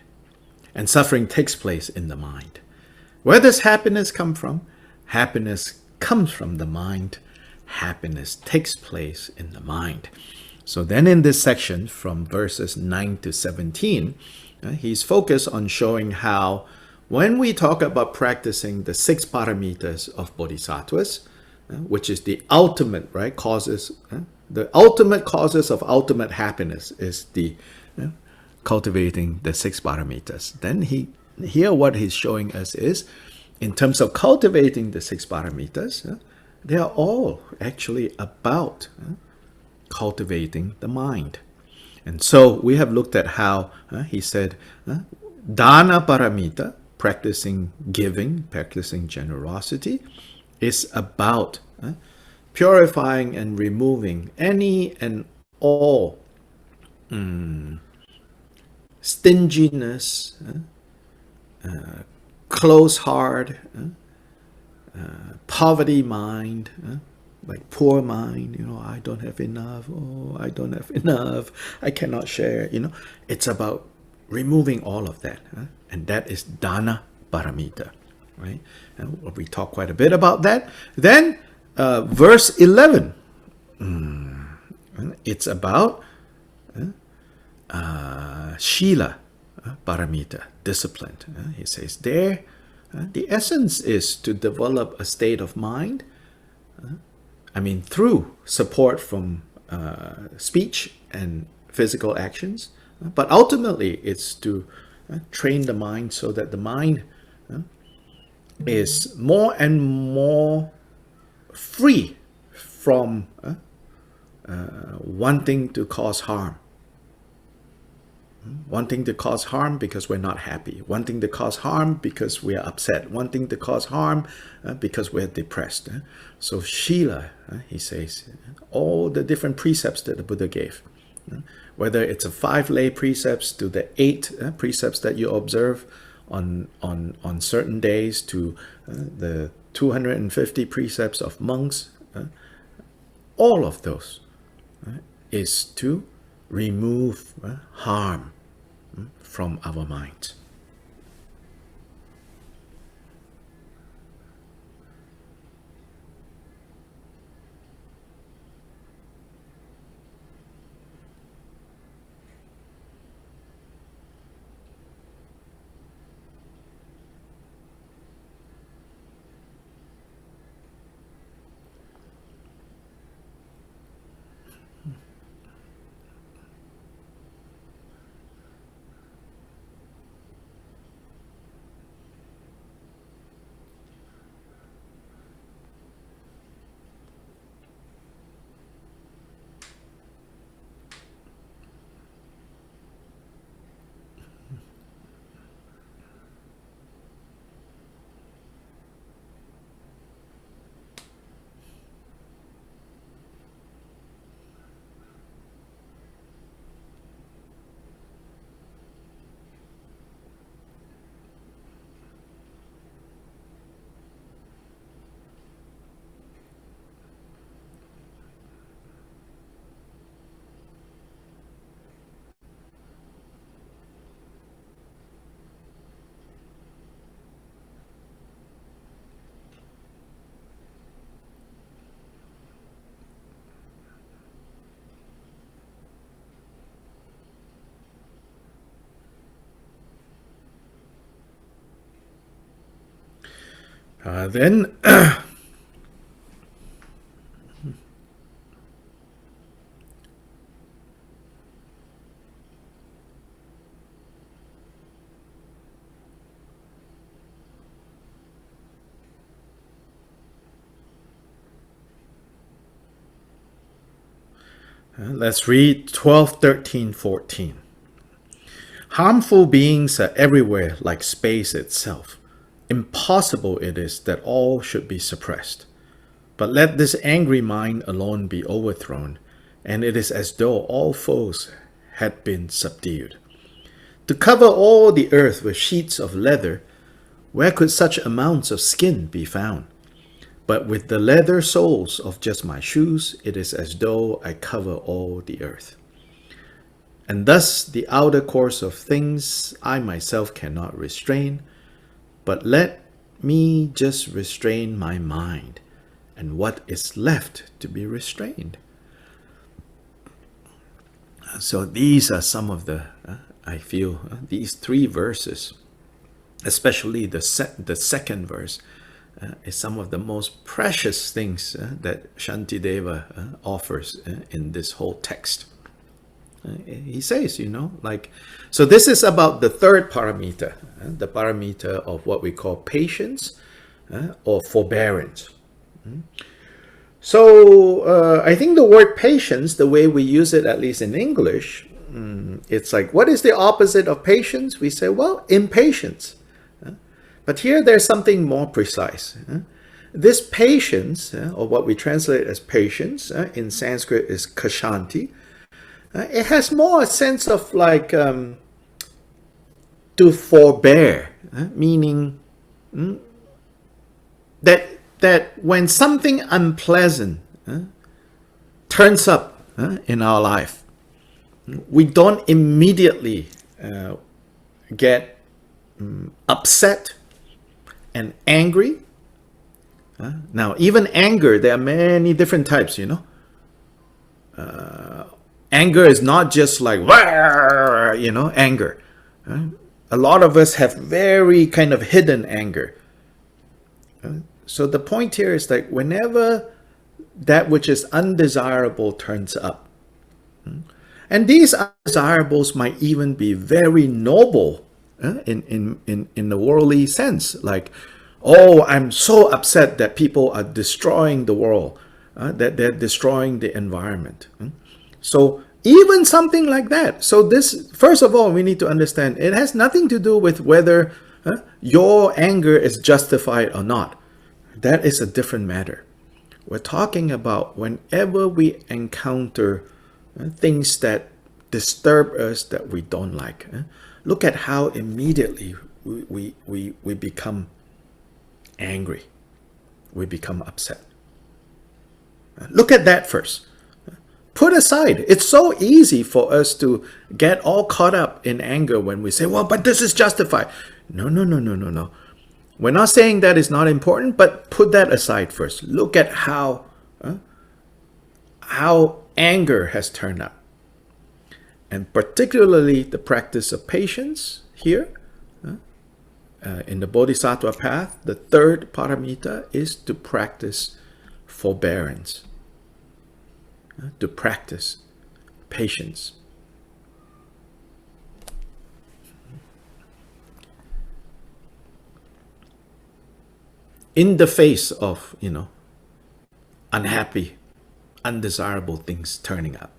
And suffering takes place in the mind. Where does happiness come from? Happiness comes from the mind. Happiness takes place in the mind. So then in this section, from verses 9 to 17, he's focused on showing how when we talk about practicing the 6 paramitas of bodhisattvas, which is the ultimate, right, causes, the ultimate causes of ultimate happiness is the cultivating the 6 paramitas. Then here what he's showing us is, in terms of cultivating the 6 paramitas, they are all actually about cultivating the mind. And so we have looked at how he said dana paramita, practicing giving, practicing generosity, is about purifying and removing any and all stinginess, close heart, poverty mind, like poor mind, I don't have enough, I don't have enough, I cannot share, It's about removing all of that. And that is dana paramita, right? And we talk quite a bit about that. Then verse 11, it's about shila paramita, discipline. He says there, the essence is to develop a state of mind, through support from speech and physical actions, but ultimately it's to train the mind so that the mind is more and more free from wanting to cause harm. Wanting to cause harm because we're not happy. Wanting to cause harm because we are upset. Wanting to cause harm because we're depressed. So Shila, he says, all the different precepts that the Buddha gave, whether it's a 5 lay precepts to the 8 precepts that you observe on certain days, to the 250 precepts of monks, all of those is to remove harm from our minds. Then let's read 12, 13, 14. Harmful beings are everywhere like space itself. Impossible it is that all should be suppressed. But let this angry mind alone be overthrown, and it is as though all foes had been subdued. To cover all the earth with sheets of leather Where could such amounts of skin be found? But with the leather soles of just my shoes, it is as though I cover all the earth. And thus the outer course of things I myself cannot restrain, but let me just restrain my mind, and what is left to be restrained. So these are some of the, I feel, these 3 verses, especially the second verse, is some of the most precious things that Shantideva offers in this whole text. He says, so this is about the 3rd paramita, the paramita of what we call patience or forbearance. So I think the word patience, the way we use it, at least in English, it's like, what is the opposite of patience? We say, well, impatience. But here there's something more precise. This patience, or what we translate as patience, in Sanskrit is kashanti. It has more a sense of like to forbear, meaning that when something unpleasant turns up in our life, we don't immediately get upset and angry. Now, even anger, there are many different types, Anger is not just like, anger. A lot of us have very kind of hidden anger. So the point here is that whenever that which is undesirable turns up, and these undesirables might even be very noble in the worldly sense, like, oh, I'm so upset that people are destroying the world, that they're destroying the environment. So even something like that. So this, first of all, we need to understand, it has nothing to do with whether your anger is justified or not. That is a different matter. We're talking about whenever we encounter things that disturb us, that we don't like. Look at how immediately we become angry. We become upset. Look at that first. Put aside. It's so easy for us to get all caught up in anger when we say, well, but this is justified. No. We're not saying that is not important, but put that aside first. Look at how anger has turned up. And particularly the practice of patience here, in the Bodhisattva path, the 3rd paramita is to practice forbearance, to practice patience. In the face of, unhappy, undesirable things turning up.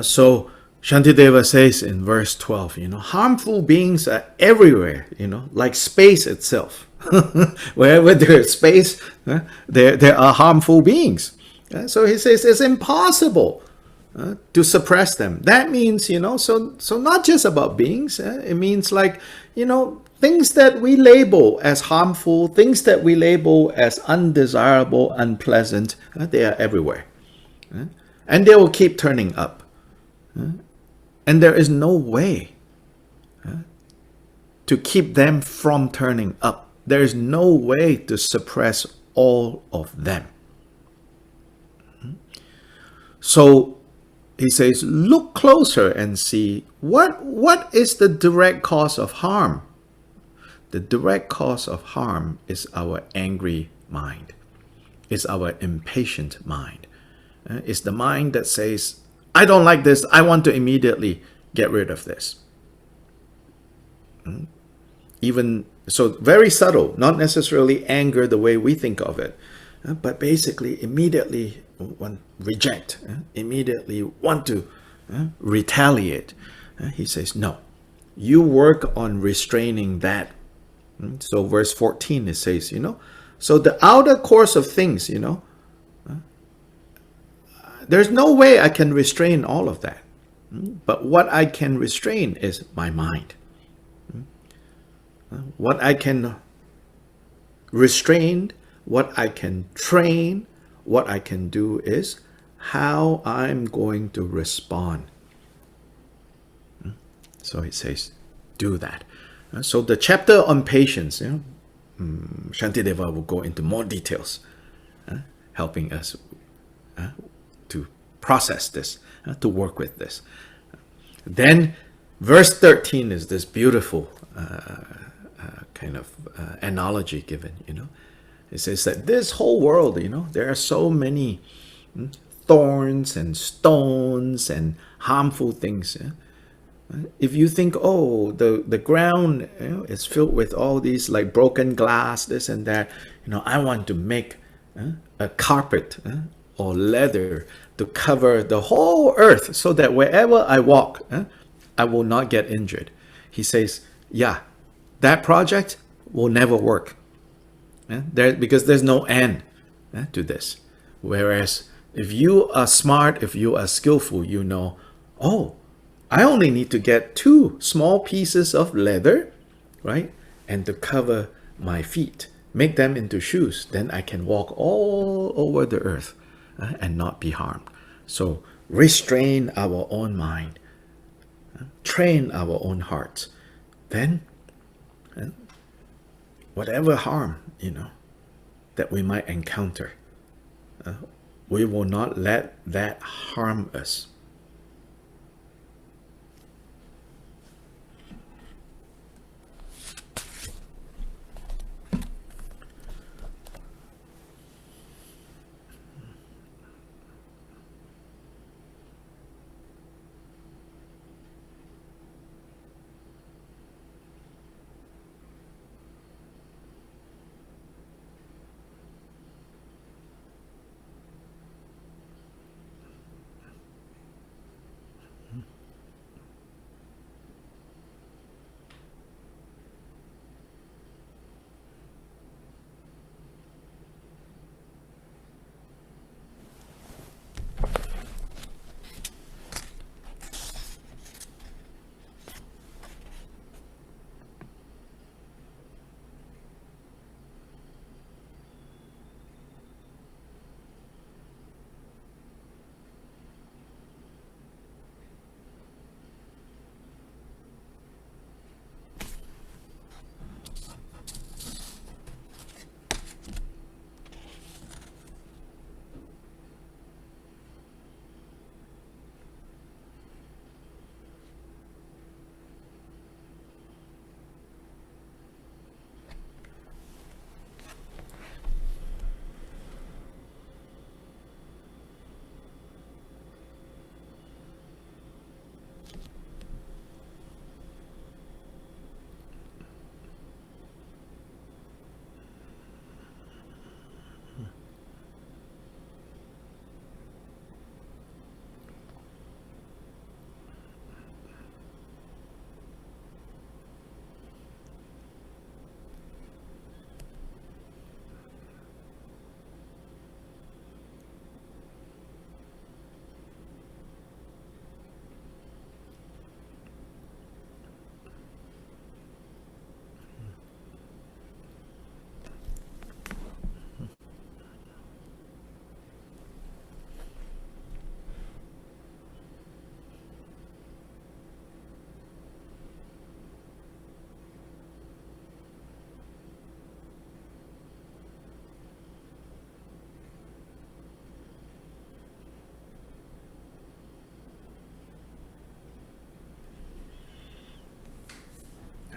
So Shantideva says in verse 12, harmful beings are everywhere, like space itself. Wherever there is space, there are harmful beings. So he says it's impossible to suppress them. That means, so not just about beings. It means like, things that we label as harmful, things that we label as undesirable, unpleasant, they are everywhere. And they will keep turning up. And there is no way to keep them from turning up. There is no way to suppress all of them. So he says, look closer and see what is the direct cause of harm. The direct cause of harm is our angry mind. It's our impatient mind. It's the mind that says, I don't like this. I want to immediately get rid of this. Even so, very subtle, not necessarily anger the way we think of it, but basically immediately want reject, immediately want to retaliate. He says, no, you work on restraining that. So verse 14, it says, so the outer course of things, there's no way I can restrain all of that. But what I can restrain is my mind. What I can restrain, what I can train, what I can do is how I'm going to respond. So he says, do that. So the chapter on patience, Shantideva will go into more details, helping us to process this, to work with this. Then verse 13 is this beautiful kind of analogy given, It says that this whole world, there are so many thorns and stones and harmful things. If you think, oh, the ground is filled with all these like broken glass, this and that, I want to make a carpet or leather to cover the whole earth so that wherever I walk, I will not get injured. He says, yeah, that project will never work because there's no end to this. Whereas if you are smart, if you are skillful, oh, I only need to get 2 small pieces of leather, right? And to cover my feet, make them into shoes. Then I can walk all over the earth and not be harmed. So restrain our own mind, train our own hearts. Then whatever harm, that we might encounter, we will not let that harm us.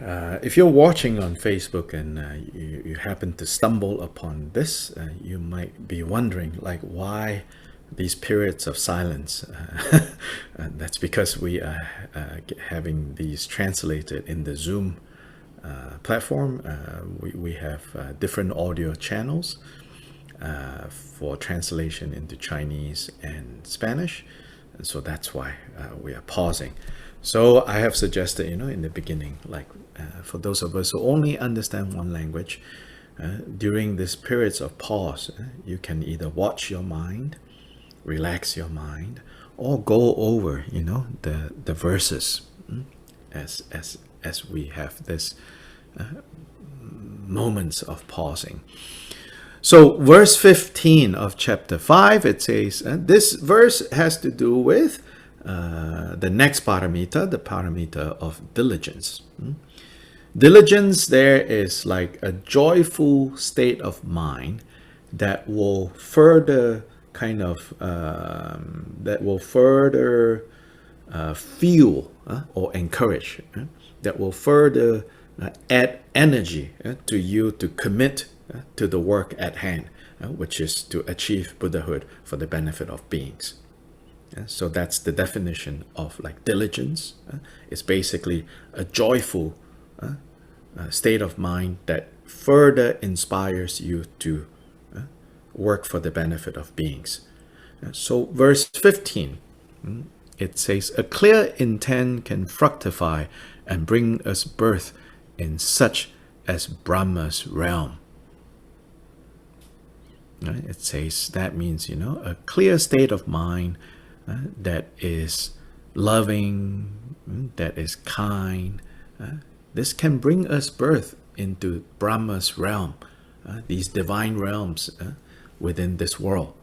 If you're watching on Facebook and you happen to stumble upon this, you might be wondering, like, why these periods of silence? That's because we are having these translated in the Zoom platform. We have different audio channels for translation into Chinese and Spanish, and so that's why we are pausing. So I have suggested, in the beginning, like for those of us who only understand one language, during these periods of pause, you can either watch your mind, relax your mind, or go over, the verses as we have this moments of pausing. So verse 15 of chapter 5, it says, this verse has to do with the next paramita, the paramita of diligence. Diligence there is like a joyful state of mind that will further fuel or encourage, that will further add energy to you to commit to the work at hand, which is to achieve Buddhahood for the benefit of beings. So that's the definition of like diligence. It's basically a joyful state of mind that further inspires you to work for the benefit of beings. So verse 15, it says, a clear intent can fructify and bring us birth in such as Brahma's realm. It says that means, a clear state of mind that is loving, that is kind. This can bring us birth into Brahma's realm, these divine realms within this world.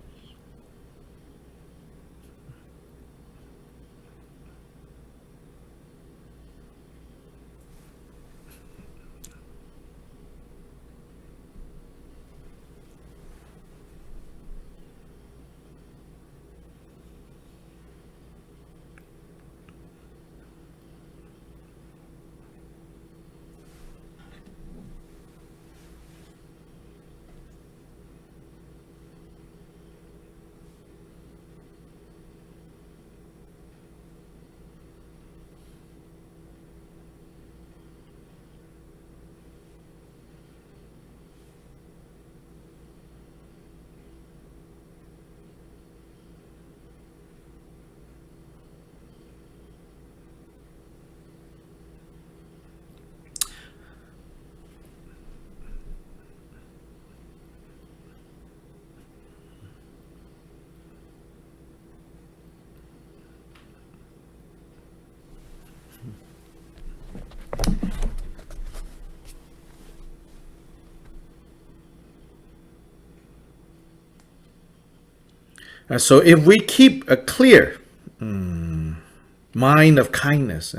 So if we keep a clear mind of kindness,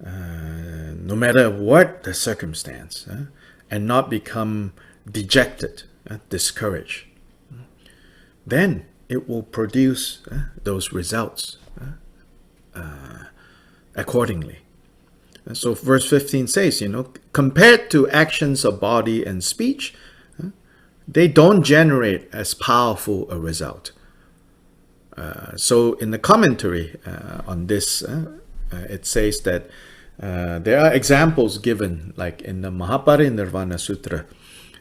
no matter what the circumstance, and not become dejected, discouraged, then it will produce those results accordingly. So verse 15 says, compared to actions of body and speech, they don't generate as powerful a result. So in the commentary on this, it says that there are examples given, like in the Mahaparinirvana Sutra,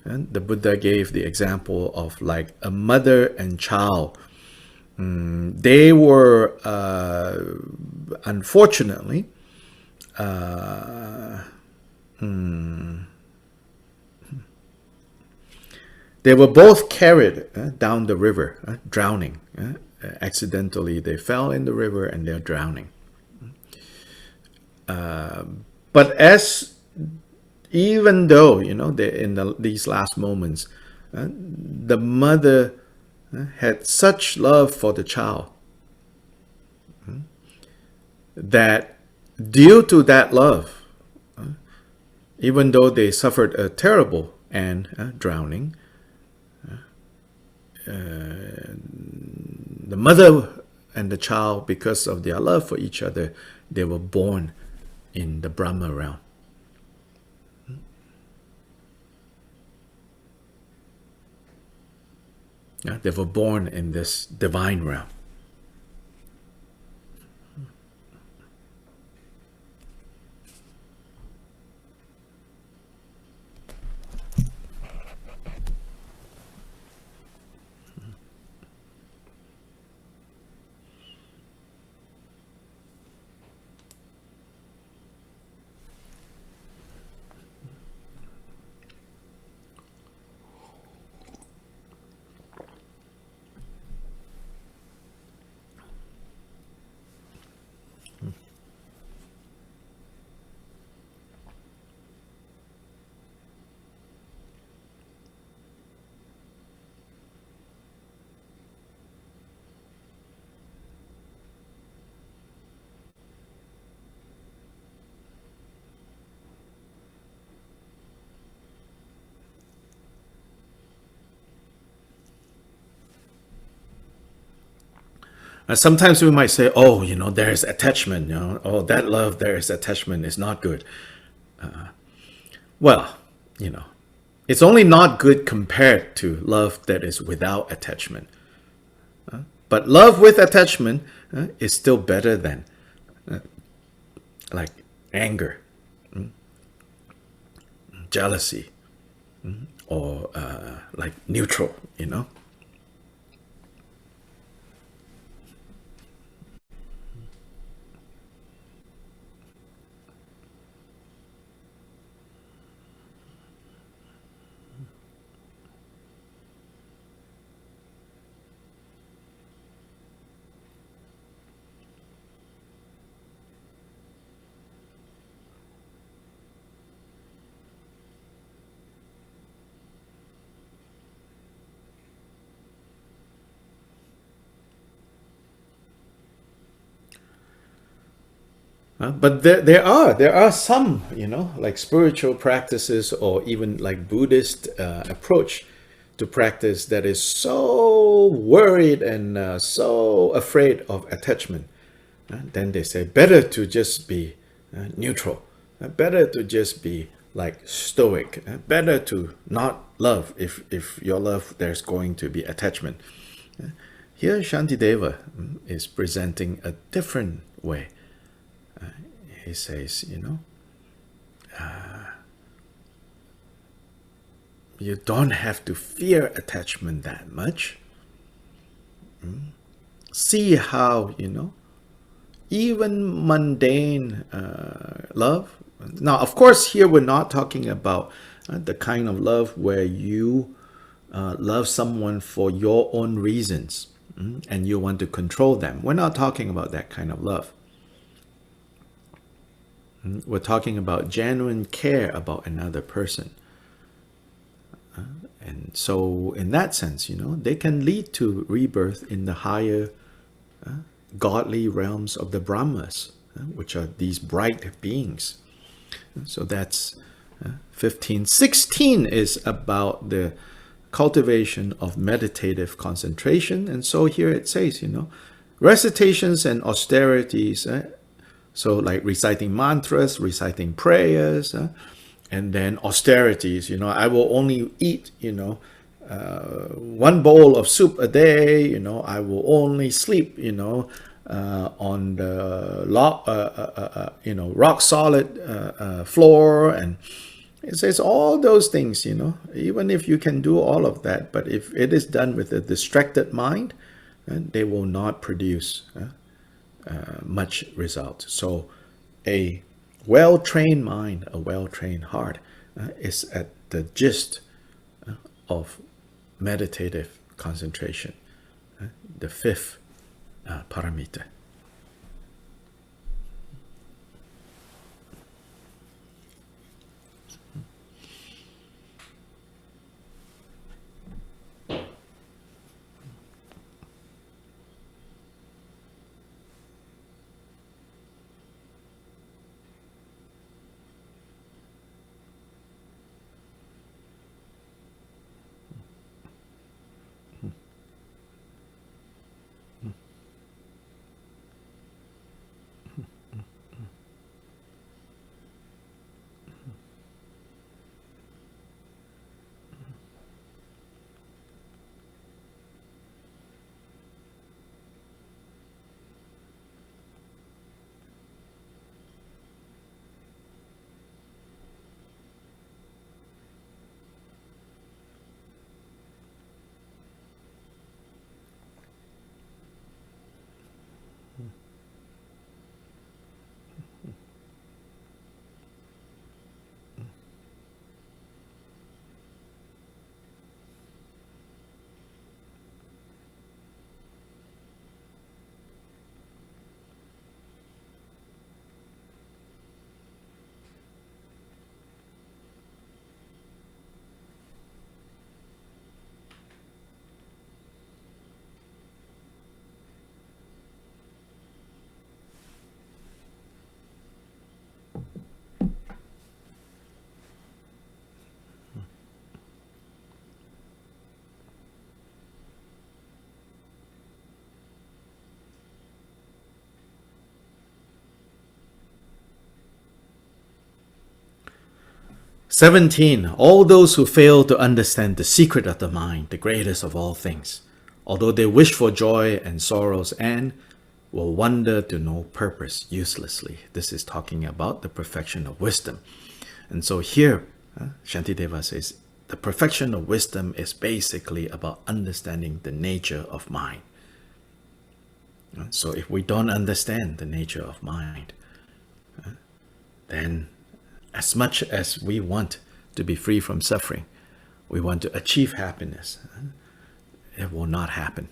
the Buddha gave the example of like a mother and child. They were, unfortunately, they were both carried down the river, drowning. Accidentally, they fell in the river and they're drowning. But even though, in these last moments, the mother had such love for the child that due to that love, even though they suffered a terrible and drowning, the mother and the child, because of their love for each other, they were born in the Brahma realm. They were born in this divine realm. Sometimes we might say, oh, there's attachment, oh, that love, there is attachment is not good. Well, it's only not good compared to love that is without attachment. But love with attachment is still better than like anger, jealousy, or like neutral, But there are some, like spiritual practices or even like Buddhist approach to practice that is so worried and so afraid of attachment. Then they say better to just be neutral, better to just be like stoic, better to not love if your love there's going to be attachment. Here Shantideva is presenting a different way. He says, you don't have to fear attachment that much. See how, even mundane love. Now, of course, here we're not talking about the kind of love where you love someone for your own reasons and you want to control them. We're not talking about that kind of love. We're talking about genuine care about another person. And so in that sense, they can lead to rebirth in the higher godly realms of the Brahmas, which are these bright beings. So that's 15. 16 is about the cultivation of meditative concentration. And so here it says, recitations and austerities, so like reciting mantras, reciting prayers, and then austerities, I will only eat, one bowl of soup a day, I will only sleep, on the rock solid floor. And it says all those things, even if you can do all of that, but if it is done with a distracted mind, they will not produce much result. So a well-trained mind, a well-trained heart is at the gist of meditative concentration, the fifth paramita. 17. All those who fail to understand the secret of the mind, the greatest of all things, although they wish for joy and sorrow's end, will wander to no purpose uselessly. This is talking about the perfection of wisdom. And so here, Shantideva says, the perfection of wisdom is basically about understanding the nature of mind. So if we don't understand the nature of mind, then as much as we want to be free from suffering, we want to achieve happiness, it will not happen.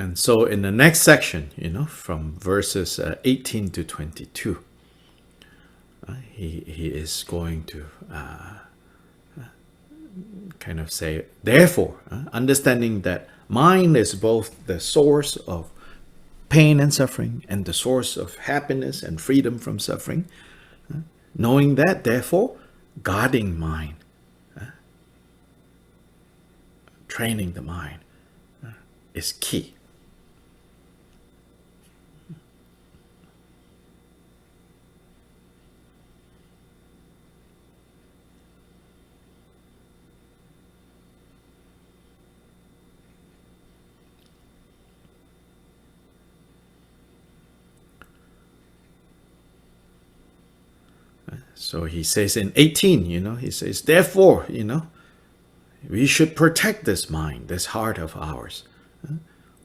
And so in the next section, from verses 18 to 22, he is going to kind of say, therefore, understanding that mind is both the source of pain and suffering and the source of happiness and freedom from suffering, knowing that, therefore, guarding mind, training the mind is key. So he says in 18, he says, therefore, we should protect this mind, this heart of ours.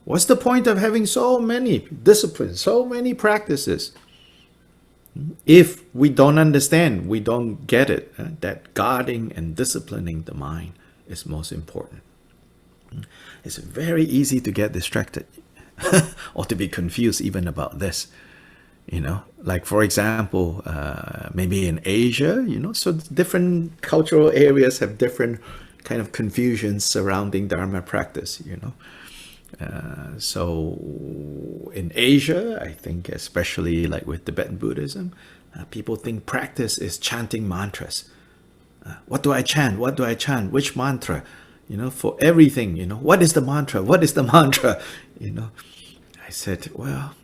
What's the point of having so many disciplines, so many practices? If we don't understand, we don't get it, that guarding and disciplining the mind is most important. It's very easy to get distracted or to be confused even about this. Like for example, maybe in Asia, so different cultural areas have different kind of confusions surrounding Dharma practice, so in Asia, I think especially like with Tibetan Buddhism, people think practice is chanting mantras. What do I chant? What do I chant? Which mantra? For everything, what is the mantra? What is the mantra? I said, well,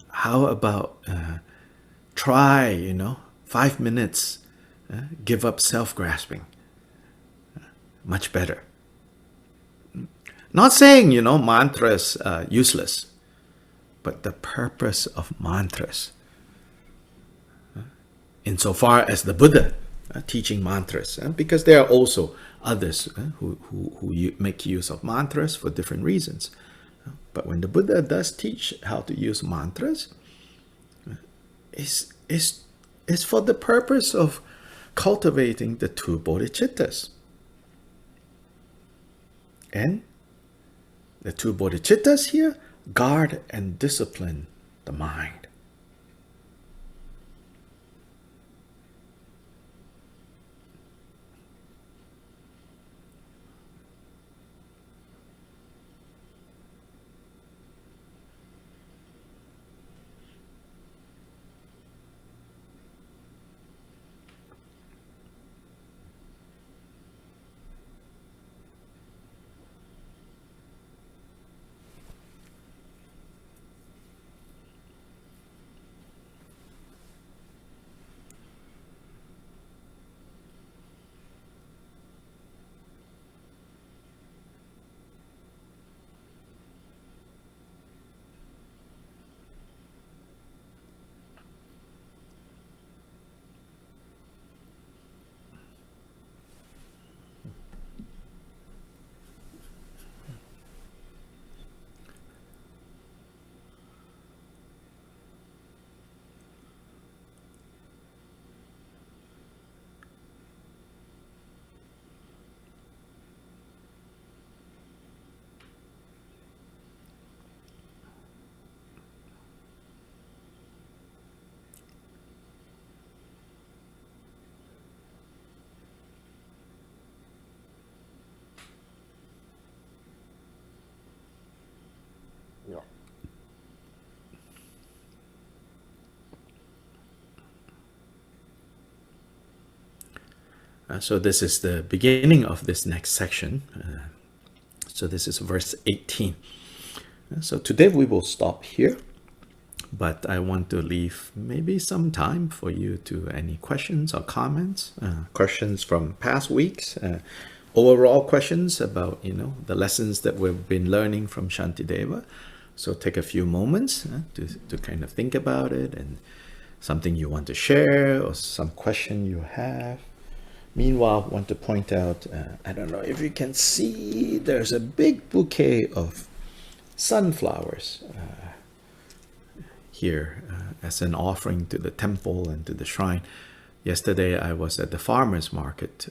how about try, 5 minutes, give up self-grasping. Much better. Not saying, mantras are useless, but the purpose of mantras, insofar as the Buddha teaching mantras, because there are also others who make use of mantras for different reasons. But when the Buddha does teach how to use mantras, it's for the purpose of cultivating the two bodhicittas. And the two bodhicittas here guard and discipline the mind. So this is the beginning of this next section. So this is verse 18. So today we will stop here, but I want to leave maybe some time for you to any questions or comments, questions from past weeks, overall questions about, the lessons that we've been learning from Shantideva. So take a few moments to kind of think about it, and something you want to share or some question you have. Meanwhile, I want to point out, I don't know if you can see, there's a big bouquet of sunflowers here as an offering to the temple and to the shrine. Yesterday, I was at the farmer's market,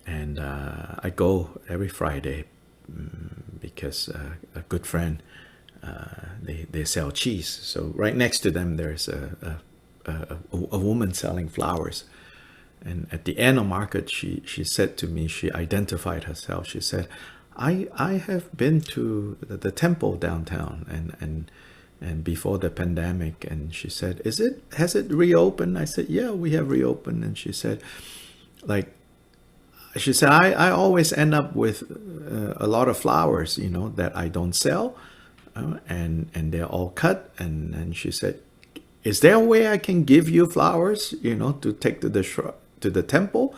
and I go every Friday because a good friend, they sell cheese. So right next to them, there's a woman selling flowers. And at the end of market, she said to me, she identified herself. She said, I have been to the temple downtown and before the pandemic. And she said, has it reopened? I said, yeah, we have reopened. And she said, I always end up with a lot of flowers, that I don't sell. And they're all cut. And she said, is there a way I can give you flowers, to take to the temple?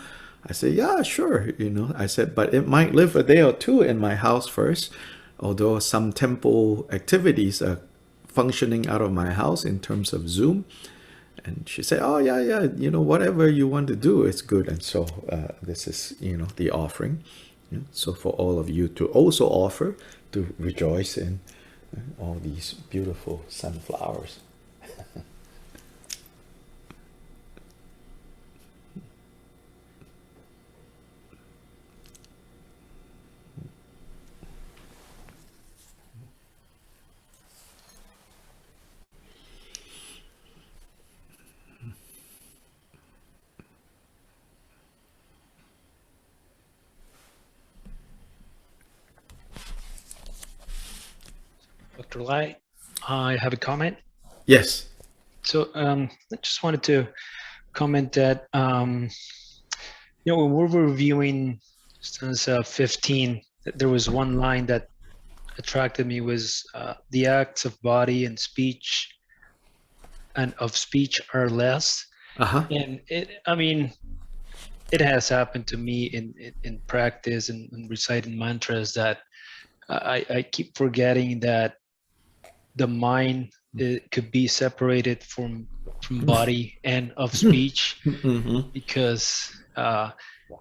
I said, yeah, sure. I said, but it might live a day or two in my house first, although some temple activities are functioning out of my house in terms of Zoom. And she said, oh, yeah, whatever you want to do, it's good. And so this is, the offering. So for all of you to also offer, to rejoice in all these beautiful sunflowers. Dr. Lai, I have a comment. Yes. So I just wanted to comment that, when we were reviewing stanza 15, there was one line that attracted me, was the acts of body and speech are less. And it has happened to me in practice and reciting mantras that I keep forgetting that the mind, it could be separated from body and of speech, because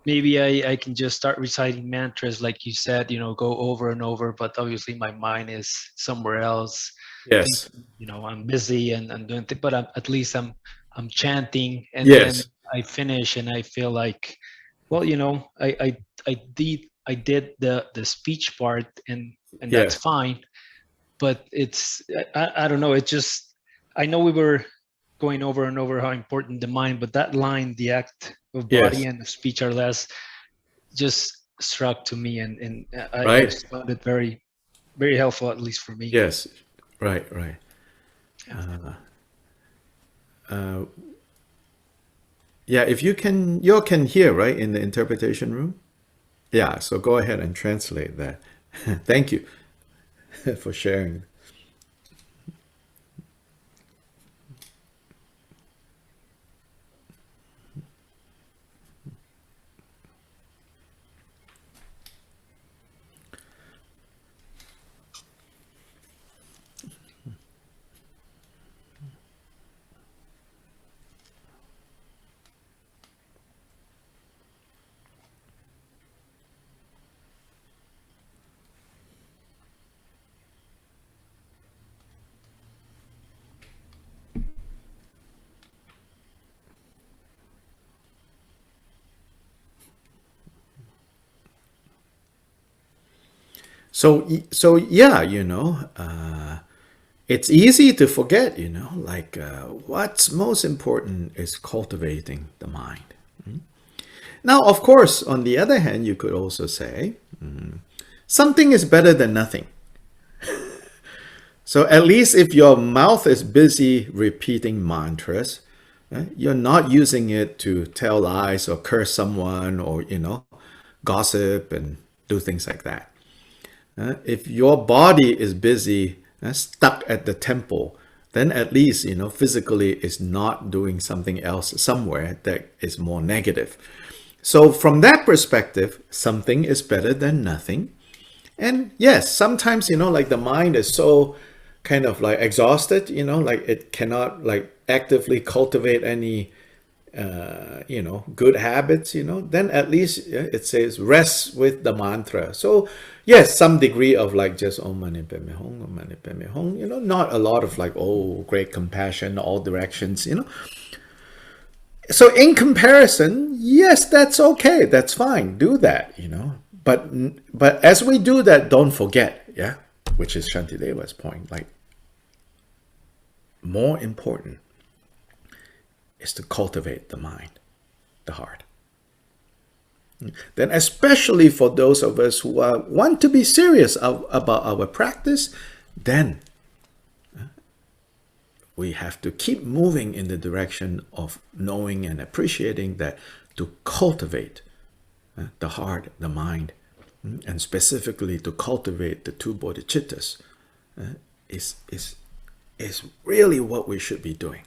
maybe I can just start reciting mantras like you said, go over and over, but obviously my mind is somewhere else. Yes. I'm busy and I'm doing things, but at least I'm chanting, and yes. then I finish and I feel like, well, I did the speech part, and that's fine. But it's, I don't know, it just, I know we were going over and over how important the mind, but that line, the act of body and of speech are less, just struck to me, and I found it very, very helpful, at least for me. Yes, right. If you can hear, right, in the interpretation room? Yeah, so go ahead and translate that. Thank you for sharing. So yeah, it's easy to forget, what's most important is cultivating the mind. Now, of course, on the other hand, you could also say, something is better than nothing. So at least if your mouth is busy repeating mantras, You're not using it to tell lies or curse someone or, gossip and do things like that. If your body is busy, stuck at the temple, then at least, physically is not doing something else somewhere that is more negative. So from that perspective, something is better than nothing. And yes, sometimes, like the mind is so kind of like exhausted, like it cannot like actively cultivate any, good habits, then at least it says rest with the mantra. So yes, some degree of like just Om Mani Padme Hum, Om Mani Padme Hum, not a lot of like, oh, great compassion, all directions, So in comparison, yes, that's okay. That's fine. Do that, But as we do that, don't forget, which is Shantideva's point, like more important is to cultivate the mind, the heart. Then especially for those of us who want to be serious about our practice, then we have to keep moving in the direction of knowing and appreciating that to cultivate the heart, the mind, and specifically to cultivate the two bodhicittas is really what we should be doing.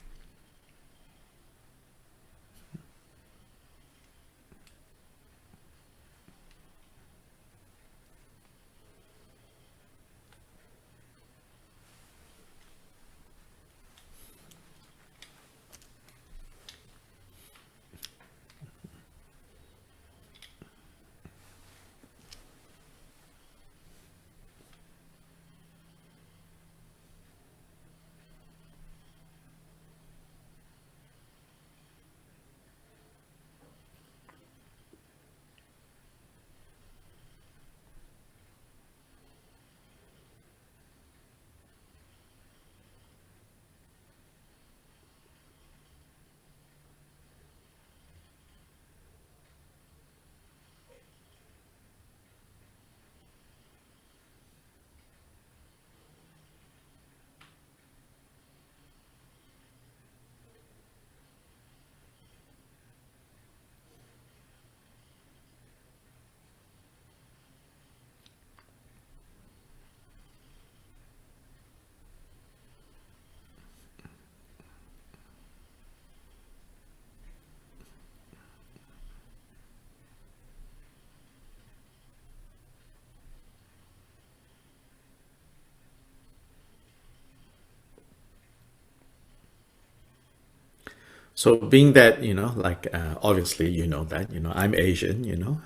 So being that, like, obviously, that, I'm Asian,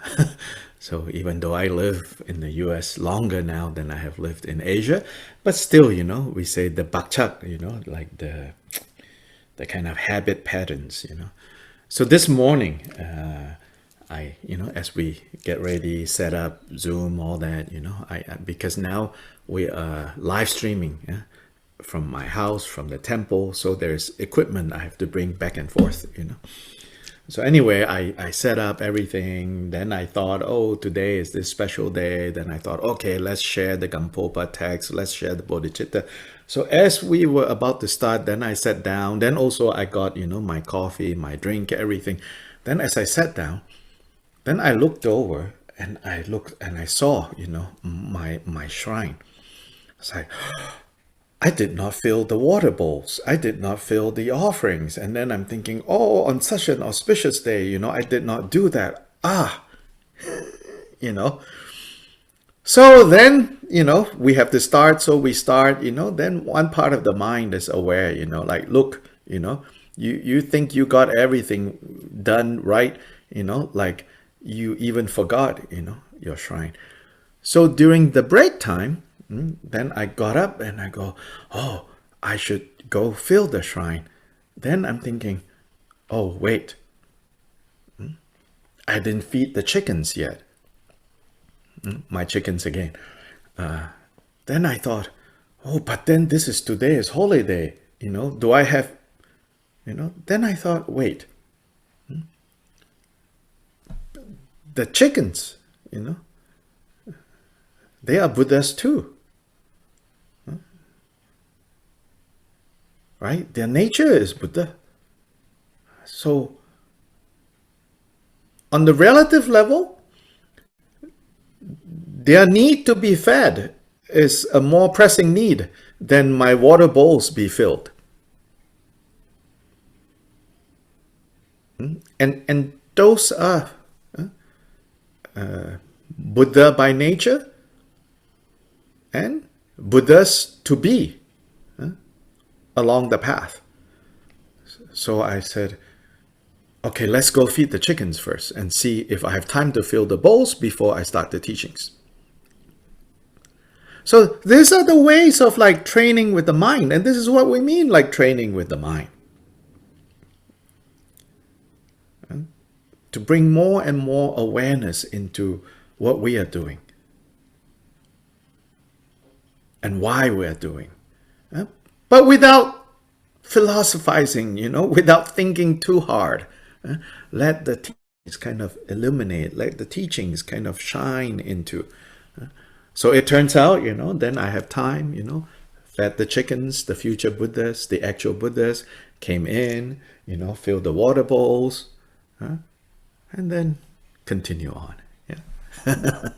so even though I live in the US longer now than I have lived in Asia, but still, we say the bakchak, like the kind of habit patterns, So this morning, I, as we get ready, set up Zoom, all that, because now we are live streaming, from my house, from the temple, so there's equipment I have to bring back and forth, So anyway, I set up everything. Then I thought, oh, today is this special day. Then I thought, okay, let's share the Gampopa text. Let's share the Bodhicitta. So as we were about to start, then I sat down. Then also I got, my coffee, my drink, everything. Then as I sat down, then I looked over and I saw, my shrine. It's like, I did not fill the water bowls. I did not fill the offerings. And then I'm thinking, oh, on such an auspicious day, I did not do that. So then, we have to start. So we start, then one part of the mind is aware, like, look, you think you got everything done right, like you even forgot, your shrine. So during the break time, then I got up and I go, oh, I should go fill the shrine. Then I'm thinking, oh, wait, I didn't feed the chickens yet. My chickens again. Then I thought, oh, but then this is today's holiday. Do I have, then I thought, wait, the chickens, they are Buddhas too. Right? Their nature is Buddha. So on the relative level, their need to be fed is a more pressing need than my water bowls be filled. And those are Buddha by nature and Buddhas to be along the path. So I said, okay, let's go feed the chickens first and see if I have time to fill the bowls before I start the teachings. So these are the ways of like training with the mind. And this is what we mean like training with the mind. To bring more and more awareness into what we are doing and why we are doing. But without philosophizing, without thinking too hard. Let the teachings kind of illuminate, let the teachings kind of shine into. So it turns out, then I have time, fed the chickens, the future Buddhas, the actual Buddhas came in, filled the water bowls, and then continue on. Yeah.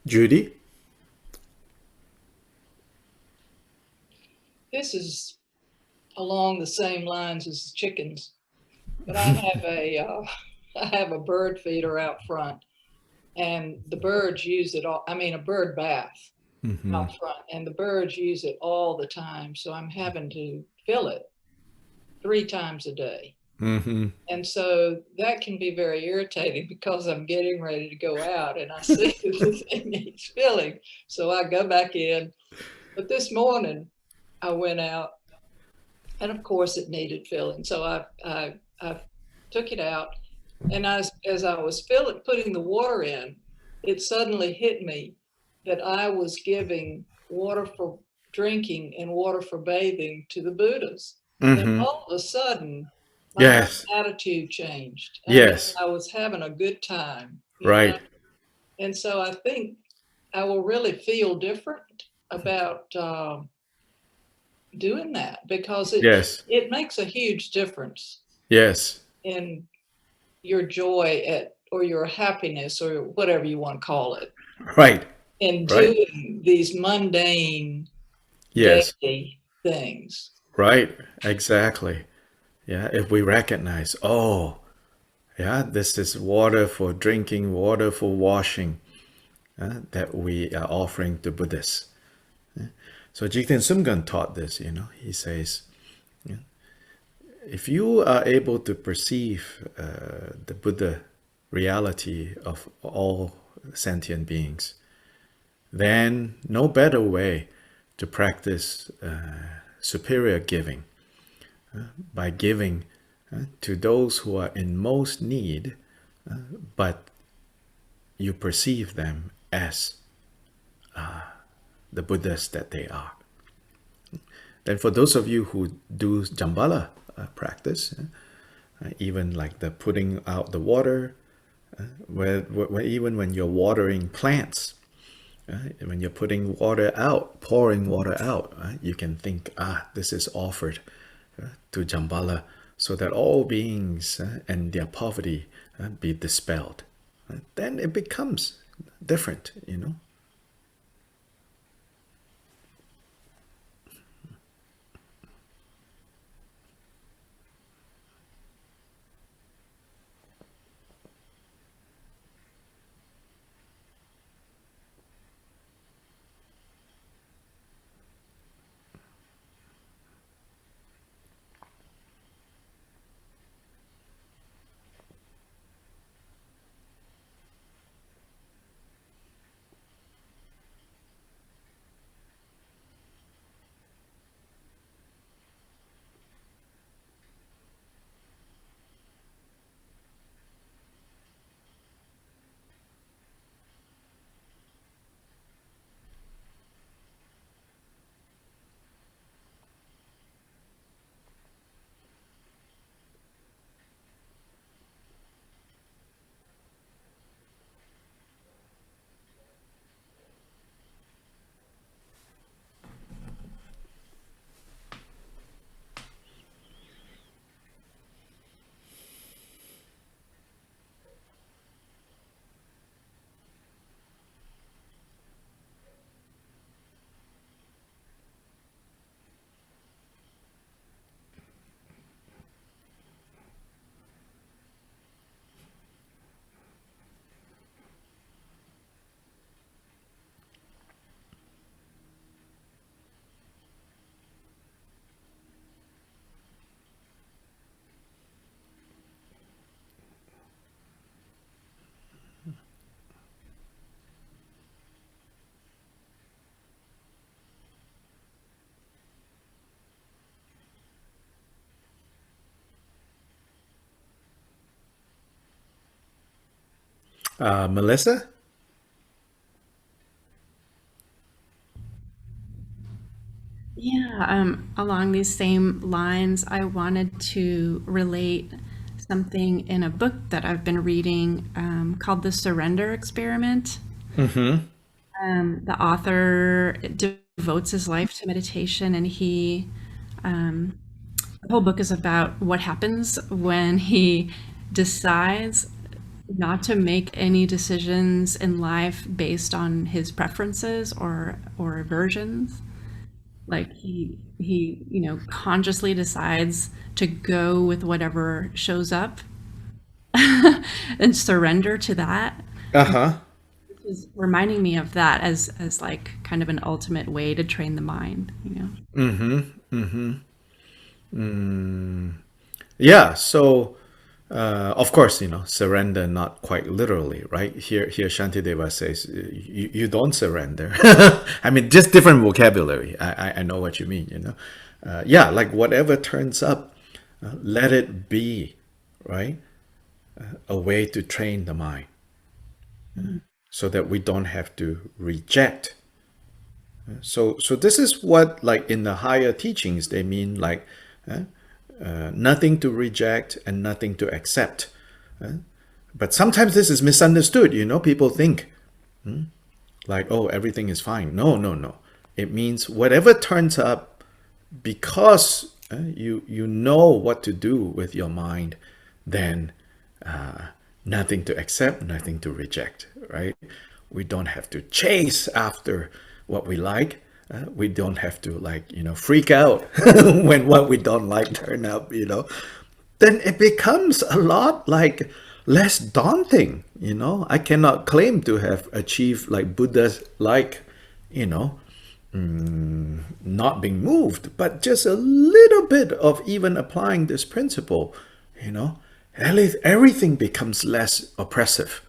Judy? This is along the same lines as the chickens, but I have a bird feeder out front, and the birds use it all. I mean, a bird bath out front, and the birds use it all the time. So I'm having to fill it 3 times a day. And so that can be very irritating because I'm getting ready to go out and I see the thing needs filling. So I go back in. But this morning I went out and of course it needed filling. So I took it out, and as I was putting the water in, it suddenly hit me that I was giving water for drinking and water for bathing to the Buddhas. And all of a sudden, my attitude changed. I was having a good time. Right. Know? And so I think I will really feel different about, doing that, because it makes a huge difference. Yes. In your joy or your happiness, or whatever you want to call it. Right. In doing these mundane daily things. Right. Exactly. Yeah. If we recognize, oh, yeah, this is water for drinking, water for washing, that we are offering to Buddhists. So Jigten Sumgön taught this, he says, if you are able to perceive the Buddha reality of all sentient beings, then no better way to practice superior giving, by giving to those who are in most need, but you perceive them as the Buddhas that they are. Then for those of you who do Jambala practice, even like the putting out the water, where even when you're watering plants, when you're putting water out, pouring water out, you can think, this is offered to Jambala so that all beings and their poverty be dispelled. Then it becomes different, Melissa? Yeah, along these same lines, I wanted to relate something in a book that I've been reading called The Surrender Experiment. The author devotes his life to meditation, and the whole book is about what happens when he decides not to make any decisions in life based on his preferences or aversions. Like he consciously decides to go with whatever shows up and surrender to that. Which is reminding me of that as like kind of an ultimate way to train the mind, Yeah, so of course, surrender not quite literally, right? Here Shantideva says, you don't surrender. I mean, just different vocabulary. I know what you mean, Yeah, like whatever turns up, let it be, right? A way to train the mind, so that we don't have to reject. So this is what, like in the higher teachings, they mean like, nothing to reject and nothing to accept. But sometimes this is misunderstood. People think like, oh, everything is fine. No. It means whatever turns up, because you know what to do with your mind, then nothing to accept, nothing to reject, right? We don't have to chase after what we like. We don't have to, like, freak out when what we don't like turn up, then it becomes a lot like less daunting, I cannot claim to have achieved like Buddha's, like, not being moved, but just a little bit of even applying this principle, at least everything becomes less oppressive.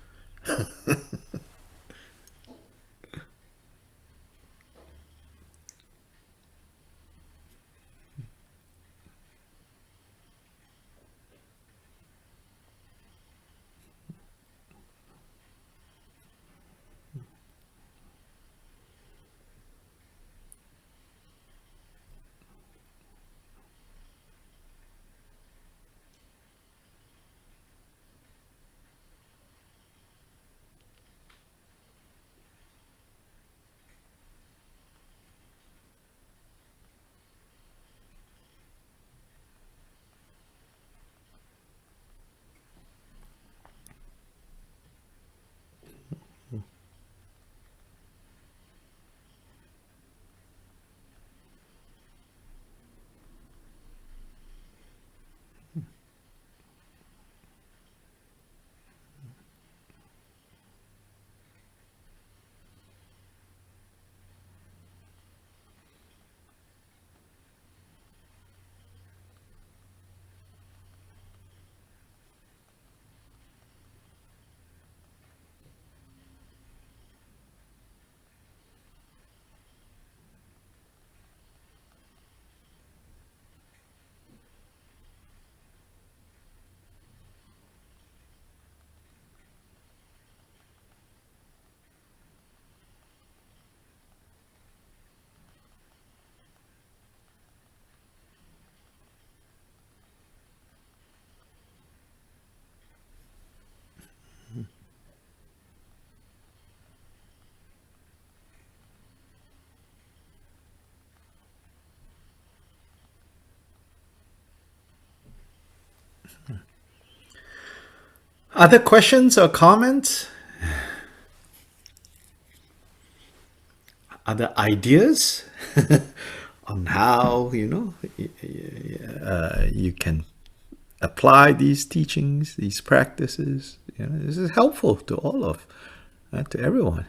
Other questions or comments? Other ideas on how, you can apply these teachings, these practices? This is helpful to all of, to everyone.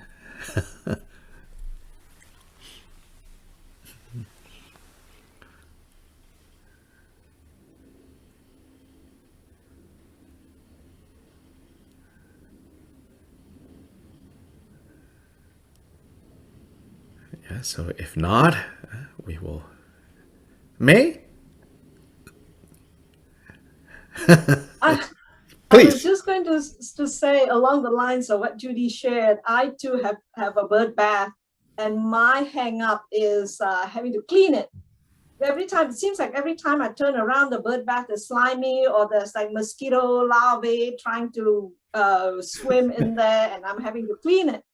Yeah, so if not, we will. May? I Please. was just going to say, along the lines of what Judy shared, I too have a bird bath, and my hang up is having to clean it. Every time, it seems like every time I turn around, the bird bath is slimy, or there's like mosquito larvae trying to swim in there, and I'm having to clean it.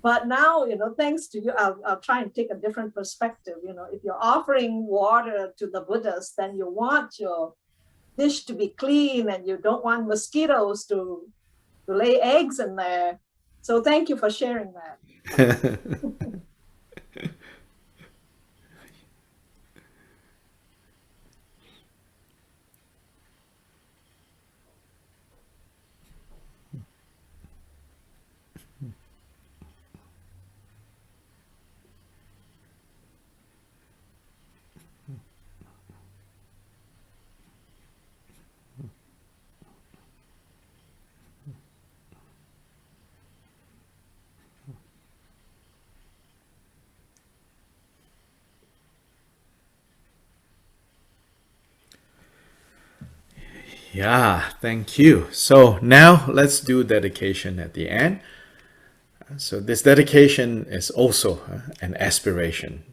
But now, thanks to you, I'll try and take a different perspective. If you're offering water to the Buddhas, then you want your dish to be clean, and you don't want mosquitoes to lay eggs in there. So thank you for sharing that. Yeah, thank you. So now let's do dedication at the end. So this dedication is also an aspiration.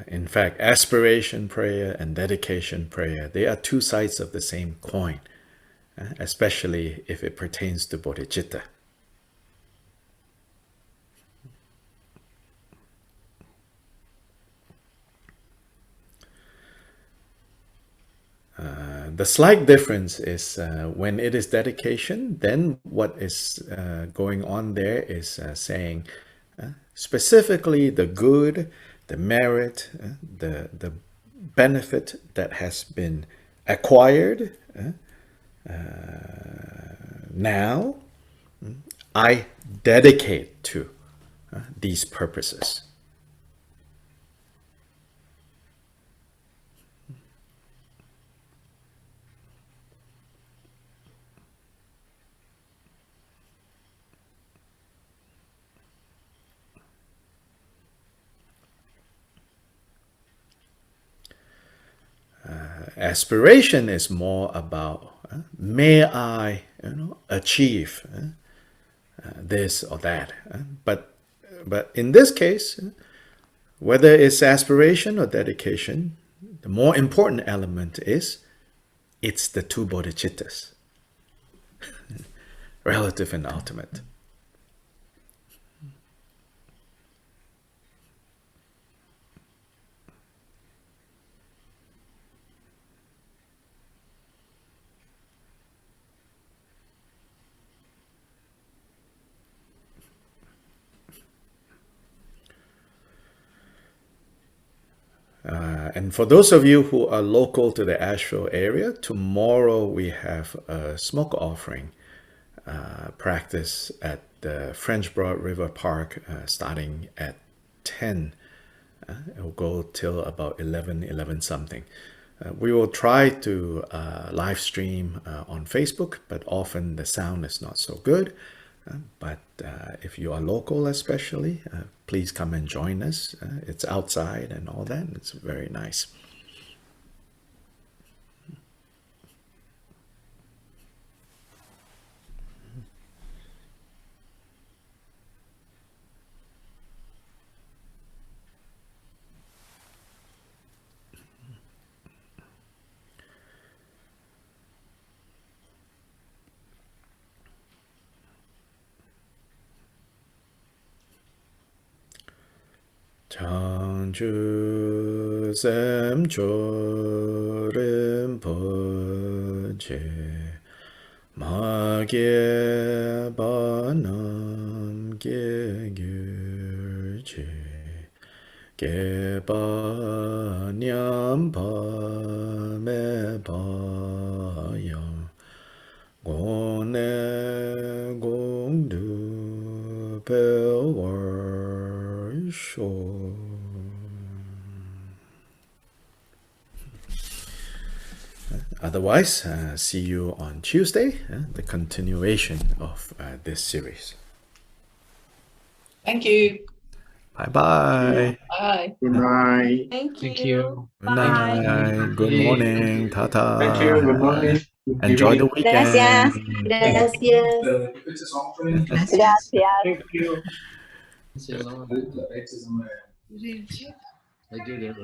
In fact, aspiration prayer and dedication prayer, they are two sides of the same coin, especially if it pertains to bodhicitta. The slight difference is when it is dedication, then what is going on there is saying specifically the good, the merit, the benefit that has been acquired now, I dedicate to these purposes. Aspiration is more about may I achieve this or that. But in this case, whether it's aspiration or dedication, the more important element is it's the two bodhicittas, relative and ultimate. And for those of you who are local to the Asheville area, tomorrow we have a smoke offering practice at the French Broad River Park starting at 10. It will go till about 11 something. We will try to live stream on Facebook, but often the sound is not so good. But if you are local especially, please come and join us. It's outside and all that. It's very nice. Changchu Semcho Rinpoche Magye Banam Ge Gyurche Ge Ba Nyam Pa Me Pa Yang Gone Gong Du Pe War Sho. Otherwise, see you on Tuesday, the continuation of this series. Thank you. Bye-bye. Bye. Good night. Thank you. Good night. Good morning. Ta-ta. Thank you. Good morning. Enjoy the weekend. Gracias. Gracias. Gracias. Thank you. I did it.